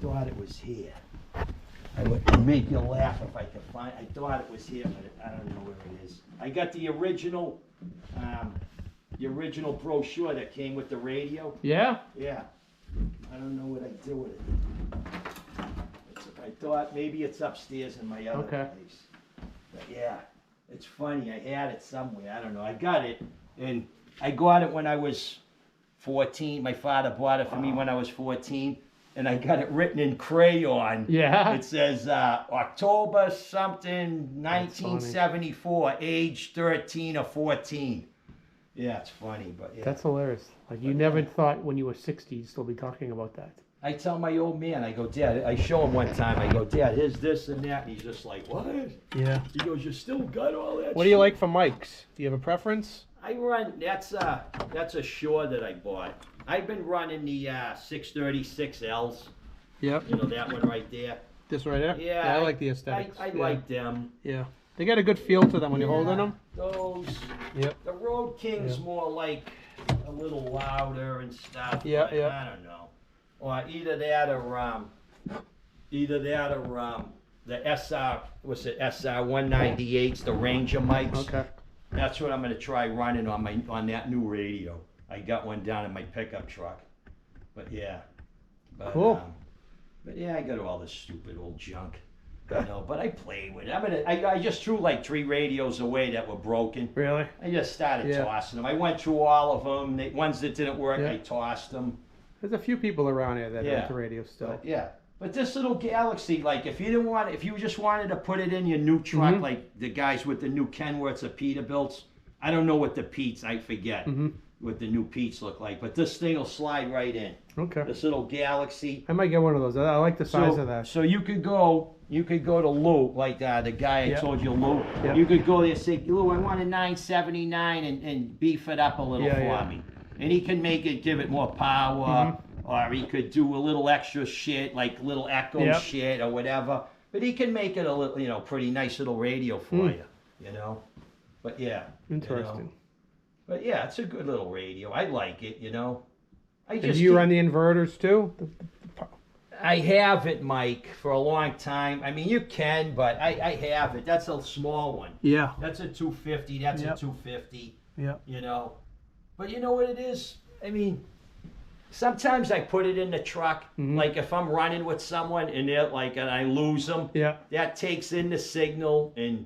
thought it was here. I would make you laugh if I could find, I thought it was here, but I don't know where it is. I got the original brochure that came with the radio. Yeah? Yeah. I don't know what I did with it. I thought maybe it's upstairs in my other place. But yeah. It's funny, I had it somewhere, I don't know. I got it, and I got it when I was 14. My father bought it for me when I was 14, and I got it written in crayon. Yeah? It says October something, 1974, age 13 or 14. Yeah, it's funny, but yeah. That's hilarious. Like, you never thought when you were 60 you'd still be talking about that. I tell my old man, I go, Dad, I show him one time, I go, Dad, here's this and that, and he's just like, what? Yeah. He goes, you still got all that What do you like for mics? Do you have a preference? I run, that's a Shure that I bought. I've been running the 636Ls. Yep. You know, that one right there. This right here? Yeah. I like the aesthetics. I like them. Yeah. They got a good feel to them when you're holding them. Those. Yep. The Road King's more like a little louder and stuff. Yeah, yeah. I don't know. Or either that or the SR, what's it, SR 198s, the Ranger mics. Okay. That's what I'm gonna try running on that new radio. I got one down in my pickup truck. But yeah. Cool. But yeah, I got all this stupid old junk. You know, but I play with it. I just threw like 3 radios away that were broken. Really? I just started tossing them. I went through all of them. The ones that didn't work, I tossed them. There's a few people around here that are into radio still. But this little Galaxy, like if you just wanted to put it in your new truck, like the guys with the new Kenworths or Peterbilts, I don't know what the Pete's, I forget what the new Pete's look like, but this thing will slide right in. Okay. This little Galaxy. I might get one of those. I like the size of that. So you could go to Lou, like the guy I told you, Lou. Yep. You could go there and say, Lou, I want a 979 and beef it up a little for me. And he can give it more power, or he could do a little extra shit, like little echo shit or whatever. But he can make it a little, pretty nice little radio for you, But yeah. Interesting. But yeah, it's a good little radio. I like it, Do you run the inverters too? I have it, Mike, for a long time. I mean, you can, but I have it. That's a small one. Yeah. That's a 250. That's Yep. a 250. Yeah. You know. But you know what it is? I mean, sometimes I put it in the truck. Like if I'm running with someone and and I lose them, Yeah. that takes in the signal and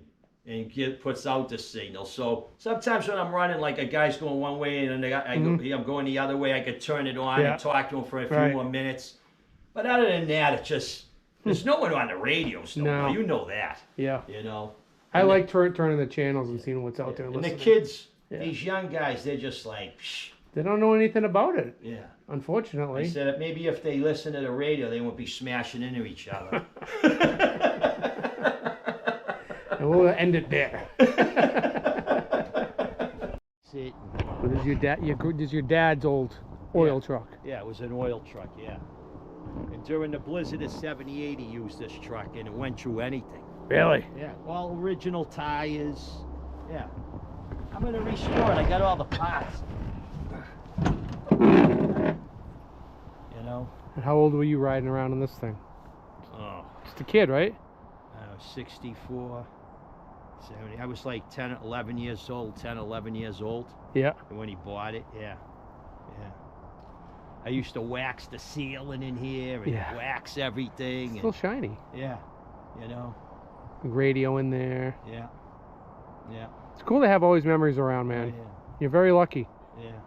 puts out the signal. So sometimes when I'm running, like a guy's going one way and I'm going the other way, I could turn it on and talk to him for a few more minutes. But other than that, it just there's no one on the radio still. No. You know that. Yeah. You know. I like turning the channels and seeing what's out there. And the listening. kids, these young guys, they're just like, psh. They don't know anything about it. Yeah. Unfortunately. I said that maybe if they listen to the radio, they won't be smashing into each other. And we'll end it there. See? This is your dad's old oil truck. Yeah, it was an oil truck, yeah. And during the blizzard of 78, he used this truck, and it went through anything. Really? Yeah, all original tires. Yeah. I'm going to restore it. I got all the parts. You know? And how old were you riding around in this thing? Oh. Just a kid, right? I was 64, 70. I was like 10, 11 years old, 10, 11 years old. Yeah. And when he bought it, yeah. I used to wax the ceiling in here and wax everything. Still shiny. Yeah, you know. Radio in there. Yeah. It's cool to have all these memories around, man. Yeah. You're very lucky. Yeah.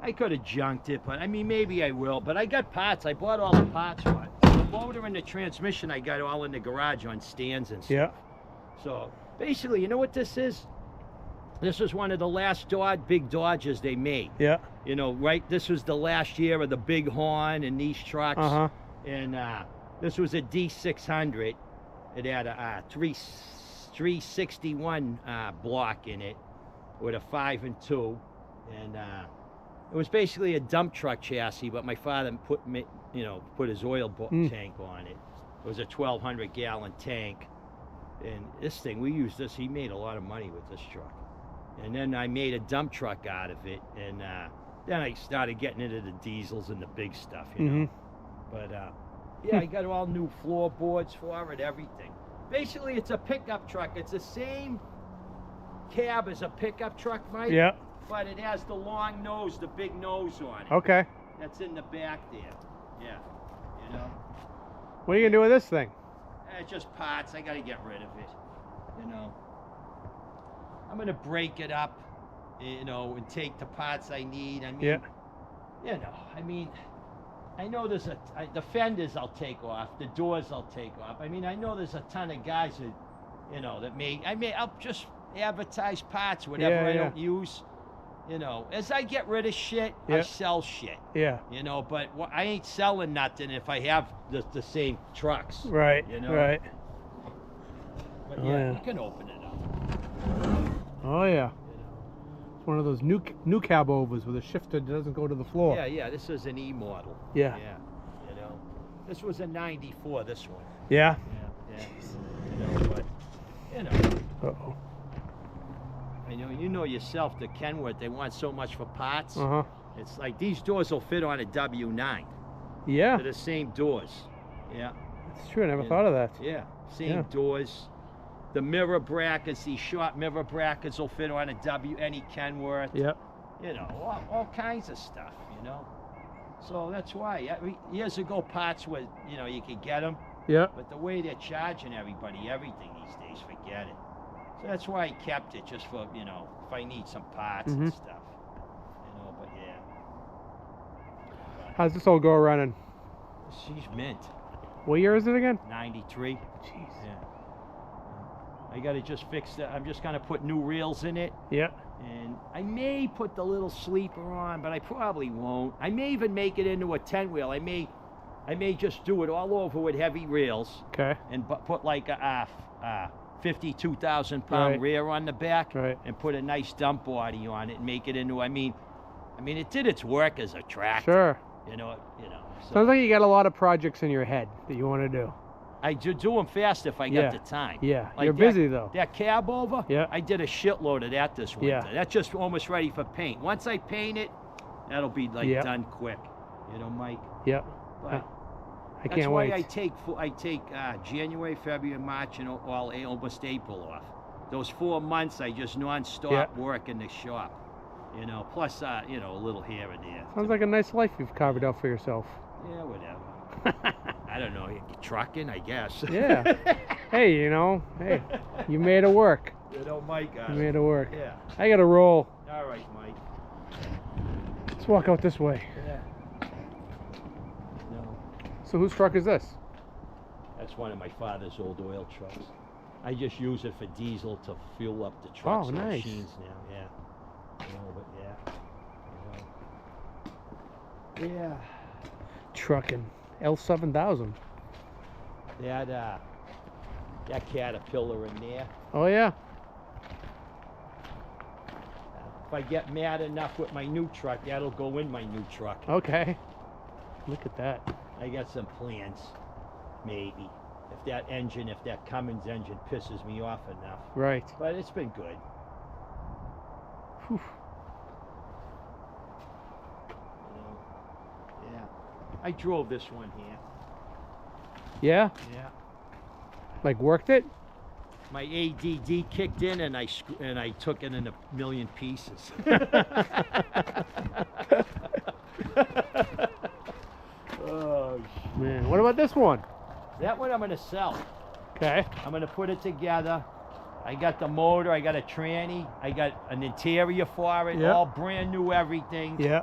I could have junked it, but I mean, maybe I will. But I got parts. I bought all the parts for it. The motor and the transmission, I got all in the garage on stands and stuff. Yeah. So basically, you know what this is? This was one of the last big Dodges they made. Yeah. You know, right? This was the last year of the big horn and these trucks. Uh-huh. And this was a D600. It had a 361 block in it with a 5 and 2. And it was basically a dump truck chassis, but my father put his oil tank on it. It was a 1,200 gallon tank. And this thing, we used this, he made a lot of money with this truck. And then I made a dump truck out of it, and then I started getting into the diesels and the big stuff, you know. But yeah, I got all new floorboards for it, everything. Basically, it's a pickup truck. It's the same cab as a pickup truck, Mike. Yeah. But it has the long nose, the big nose on it. Okay. That's in the back there. Yeah. You know. What are you gonna do with this thing? Just parts. I gotta get rid of it. You know. I'm gonna break it up, you know, and take the parts I need. I mean, you know, I mean, I know there's the fenders I'll take off, the doors I'll take off. I mean, I know there's a ton of guys that, you know, I'll just advertise parts, whatever I don't use. You know, as I get rid of shit, I sell shit. Yeah. You know, but I ain't selling nothing if I have the same trucks. Right. You know. Right. But yeah, you can open it up. Oh yeah. It's one of those new cab overs with a shifter that doesn't go to the floor. Yeah. This is an E model. Yeah. You know, this was a '94. This one. Yeah. Yeah. You know, but you know. Uh-oh. I know you know yourself, the Kenworth. They want so much for parts. Uh-huh. It's like these doors will fit on a W9. Yeah. They're the same doors. Yeah. It's true. I never thought of that. Yeah. Same doors. The mirror brackets, these short mirror brackets will fit on any Kenworth. Yeah. You know, all kinds of stuff, you know. So that's why. Years ago, parts were, you know, you could get them. Yeah. But the way they're charging everybody everything these days, forget it. So that's why I kept it, just for, you know, if I need some parts and stuff. You know, but yeah. How's this old girl running? She's mint. What year is it again? 93. Jeez. Yeah. I gotta just fix that. I'm just gonna put new reels in it. Yeah. And I may put the little sleeper on, but I probably won't. I may even make it into a 10-wheel. I may just do it all over with heavy reels. Okay. And put like a 52,000-pound rear on the back. Right. And put a nice dump body on it and make it into. I mean, it did its work as a tractor. Sure. You know. So sounds like you got a lot of projects in your head that you want to do. I do them fast if I got the time. Yeah, like you're busy though. That cab over, I did a shitload of that this winter. Yeah. That's just almost ready for paint. Once I paint it, that'll be like done quick. You know, Mike? Yeah. But I That's can't why wait. I take January, February, March, and almost April off. Those 4 months, I just nonstop Yeah. work in the shop. You know, plus you know, a little here and there. Sounds like a nice life you've carved out for yourself. Yeah, whatever. I don't know. Trucking, I guess. Yeah. Hey, you know, hey, you made it work. You know, Mike. You made it work. Yeah. I gotta roll. All right, Mike. Let's walk out this way. Yeah. No, So whose truck is this? that's one of my father's old oil trucks. I just use it for diesel to fuel up the trucks Oh, and nice. machines now. Yeah. You know, but yeah. You know. Yeah. Truckin. L7000. That Caterpillar in there. Oh yeah. If I get mad enough with my new truck, that'll go in my new truck. Okay. Look at that. I got some plans, maybe. If that Cummins engine pisses me off enough. Right. But it's been good. Whew. You know? Yeah. I drove this one here. Yeah? Yeah. Like worked it? My ADD kicked in and I took it in a million pieces. Oh, Man, what about this one? that one I'm gonna sell. Okay. I'm gonna put it together. I got the motor, I got a tranny, I got an interior for it, Yeah. all brand new everything. Yeah.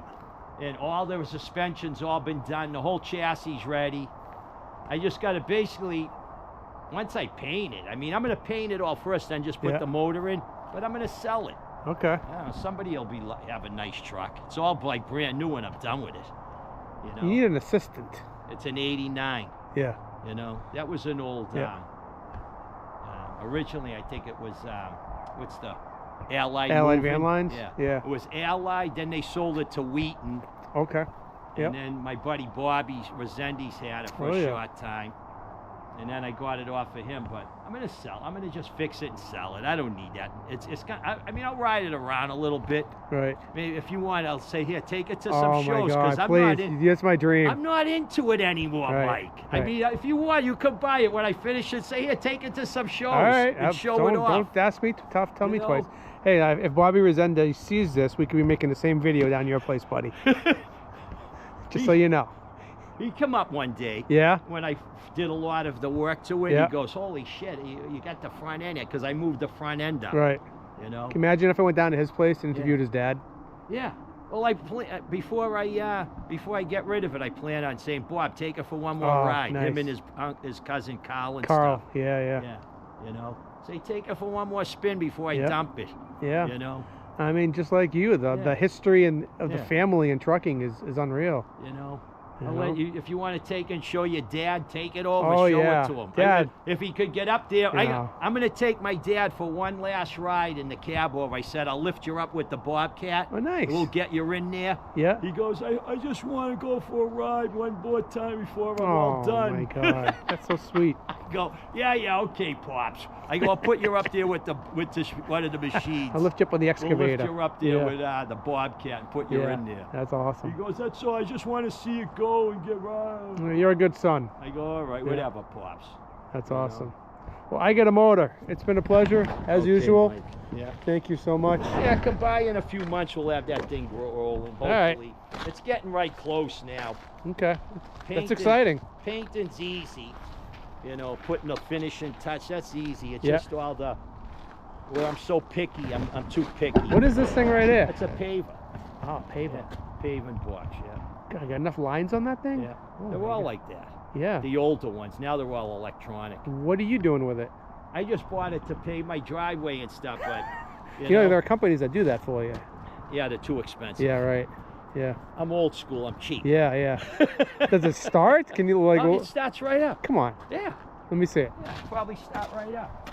And all the suspension's all been done, the whole chassis is ready. I just gotta basically, once I paint it, I mean, I'm gonna paint it all first, then just put Yeah. the motor in, but I'm gonna sell it. Okay. I don't know, somebody will have a nice truck. It's all like brand new when I'm done with it. You know, You need an assistant. it's an 89. Yeah. You know, that was an old. Yeah. Originally, I think it was what's the Allied Allied Moving? Van Lines? Yeah. Yeah. It was Allied. Then they sold it to Wheaton, Okay. Yep. and then my buddy Bobby Resendiz had it for Oh, a yeah. short time, and then I got it off of him. But I'm gonna sell. I'm gonna just fix it and sell it. I don't need that. It's got. I mean, I'll ride it around a little bit. Right. Maybe if you want, I'll say here, take it to some Oh my shows God! I'm Please, not in. that's my dream. I'm not into it anymore, Right, Mike. I right. mean, if you want, you can buy it. When I finish it, say, here, take it to some shows All right. and show it off. Don't ask me. Tell You me know? twice. Hey, if Bobby Resendez sees this, we could be making the same video down your place, buddy. Just so you know. He come up one day Yeah. when I did a lot of the work to it. Yeah. He goes, holy shit, you got the front end here, because I moved the front end up. Right. You know? Can you imagine if I went down to his place and interviewed his dad? Yeah. Well, before I get rid of it, I plan on saying, Bob, take it for one more Oh, ride. Him nice. and his cousin Carl and Carl. stuff. Yeah. Yeah. You know? Say, take it for one more spin before I Yeah. dump it. Yeah. You know? I mean, just like you, the Yeah. history of the Yeah. family in trucking is unreal. You know, You I'll know? let you, if you want to take and show your dad, take it over, Oh, show yeah. it to him. Dad. If he could get up there, Yeah. I'm going to take my dad for one last ride in the cab over. I said, I'll lift you up with the Bobcat. Oh, nice. We'll get you in there. Yeah. He goes, I just want to go for a ride one more time before I'm all done. Oh my God, that's so sweet. I go, yeah, okay, Pops. I go, I'll put you up there with one of the machines. I'll lift you up with the We'll excavator. lift you up there Yeah. with the Bobcat and put you Yeah, in there. that's He awesome. goes, that's all. I just want to see it go and get around. You're a good son. I go, all right, Yeah. whatever, Pops. That's You know. awesome. Well, I get a motor. It's been a pleasure, as Okay, usual. Mike. Yeah. Thank you so much. Yeah, come by in a few months. We'll have that thing rolling. right. Hopefully, it's getting right close now. Okay. Painting- That's exciting. Painting's easy. You know, putting the finishing touch, that's easy. It's Yeah. just all the. Where I'm so picky, I'm too picky. What is this thing right here? It's a paver. Oh, pavement. Yeah, paving box. Yeah. God, I got enough lines on that thing? Yeah. Oh They're my all God. like that. Yeah. The older ones. Now they're all electronic. What are you doing with it? I just bought it to pay my driveway and stuff, but You know, there are companies that do that for you. yeah, they're too expensive. Yeah, right. Yeah. I'm old school. I'm cheap. Yeah. Does it start? Can you like? Oh, it starts right up. Come on. Yeah, Let me see it. yeah, probably start right up.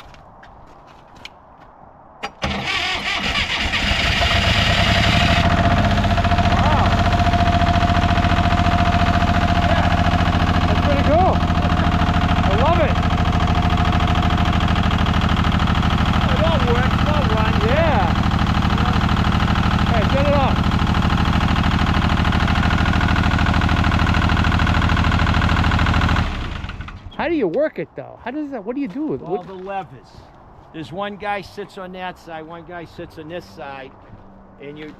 That's pretty cool. I love it. It all works. It all runs. Yeah. Hey, shut it off. How do you work it though? How does that? What do you do with All the levers. There's one guy sits on that side, one guy sits on this side, and you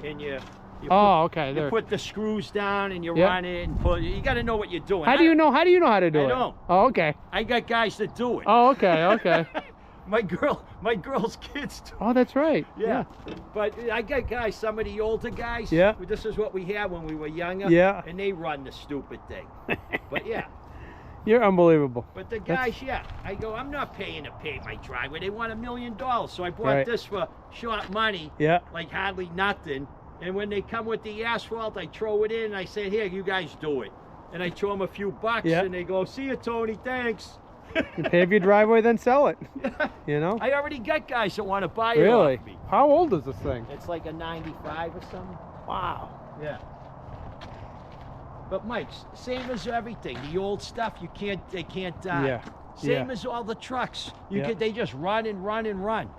Oh, okay. you put the screws down and you Yep. run it and pull. You got to know what you're doing. How do you know? How do you know how to do I it? don't. Oh, okay. I got guys that do it. Oh, okay. Okay. my girl's kids do. Oh, that's right. Yeah. But I got guys, some of the older guys. Yeah. This is what we had when we were younger. Yeah. And they run the stupid thing. But yeah. You're unbelievable. But the guys, yeah. I go, I'm not paying to pay my driveway. They want $1 million. So I bought Right. this for short money. Yeah. Like hardly nothing. And when they come with the asphalt, I throw it in and I say, here, you guys do it. And I throw them a few bucks Yeah. and they go, see you, Tony, thanks. You pave your driveway, then sell it. You know? I already got guys that want to buy it Really? off me. How old is this thing? It's like a 95 or something. Wow. Yeah. But Mike, same as everything. The old stuff, they can't die. Yeah. Same Yeah. as all the trucks. Yeah. They just run and run and run.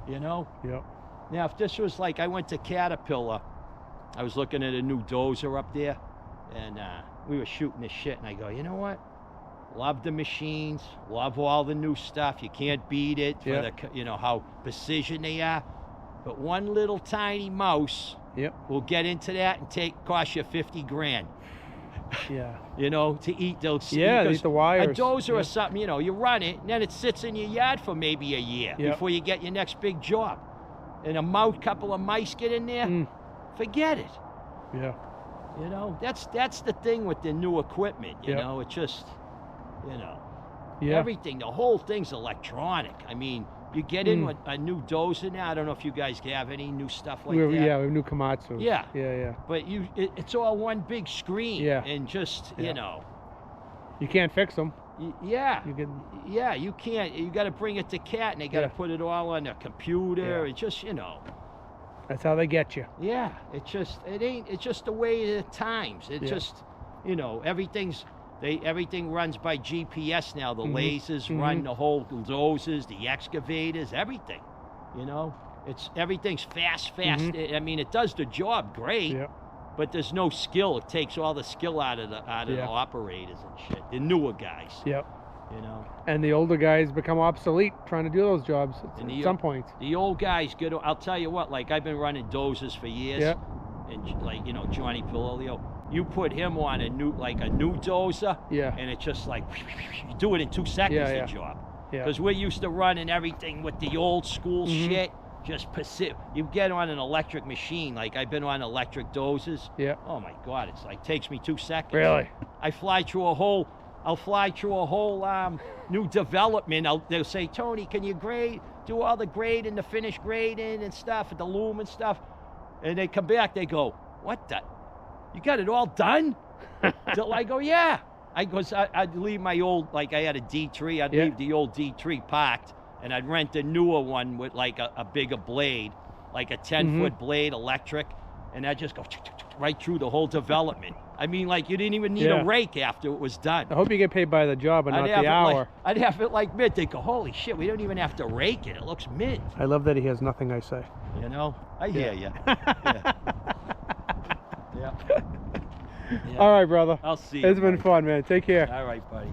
You know? Yep. Now, if this was like, I went to Caterpillar, I was looking at a new dozer up there, and we were shooting the shit, and I go, you know what? Love the machines, love all the new stuff. You can't beat it for Yeah. the, you know, how precision they are. But one little tiny mouse Yep. will get into that and cost you 50 grand. Yeah. You know, to eat those. Yeah, because eat the wires. A dozer Yeah. or something, you know, you run it, and then it sits in your yard for maybe a year Yep. before you get your next big job. And a couple of mice get in there, Mm. forget it. Yeah. You know, that's the thing with the new equipment. You Yep. know, it just, you know, Yeah. everything. The whole thing's electronic. I mean, you get in with a new dozer now. I don't know if you guys have any new stuff like that. Yeah, we have new Komatsu. Yeah. Yeah, yeah. But it's all one big screen. Yeah. And just, Yeah. you know. You can't fix them. Yeah. You can. Yeah, you can't. You got to bring it to CAT, and they got to Yeah. put it all on a computer. Yeah. It's just, you know. That's how they get you. Yeah, it's just the way of the times. It Yeah. just, you know, everything runs by GPS now. The lasers run the whole dozers, the excavators, everything. You know, everything's fast. I mean, it does the job great, Yeah. but there's no skill. It takes all the skill out of the Yeah. operators and shit. The newer guys, Yep. you know. And the older guys become obsolete trying to do those jobs And at some point. The old guys get. I'll tell you what. Like I've been running dozers for years, Yeah. and like you know Johnny Pilolio, you put him on a new dozer, Yeah. and it's just like you do it in 2 seconds. Yeah, yeah. The job, Yeah. because we're used to running everything with the old school shit. Just you get on an electric machine. Like I've been on electric dozers. Yeah. Oh my God, it's like takes me 2 seconds. Really? I'll fly through a whole new development. They'll say, Tony, can you do all the grading, the finished grading and stuff, the loom and stuff? And they come back, they go, what the? You got it all done? So I go, yeah. I'd leave my old, like I had a D3, I'd Yeah. leave the old D3 parked, and I'd rent a newer one with like a bigger blade, like a 10-foot blade electric, and I'd just go right through the whole development. I mean, like you didn't even need Yeah. a rake after it was done. I hope you get paid by the job and not the hour. I'd have it like mint. They go, holy shit, we don't even have to rake it. It looks mint. I love that he has nothing I say. You know? I hear you. Yeah. Yeah. All right, brother. I'll see you. It's been buddy. fun, man. Take care. All right, buddy.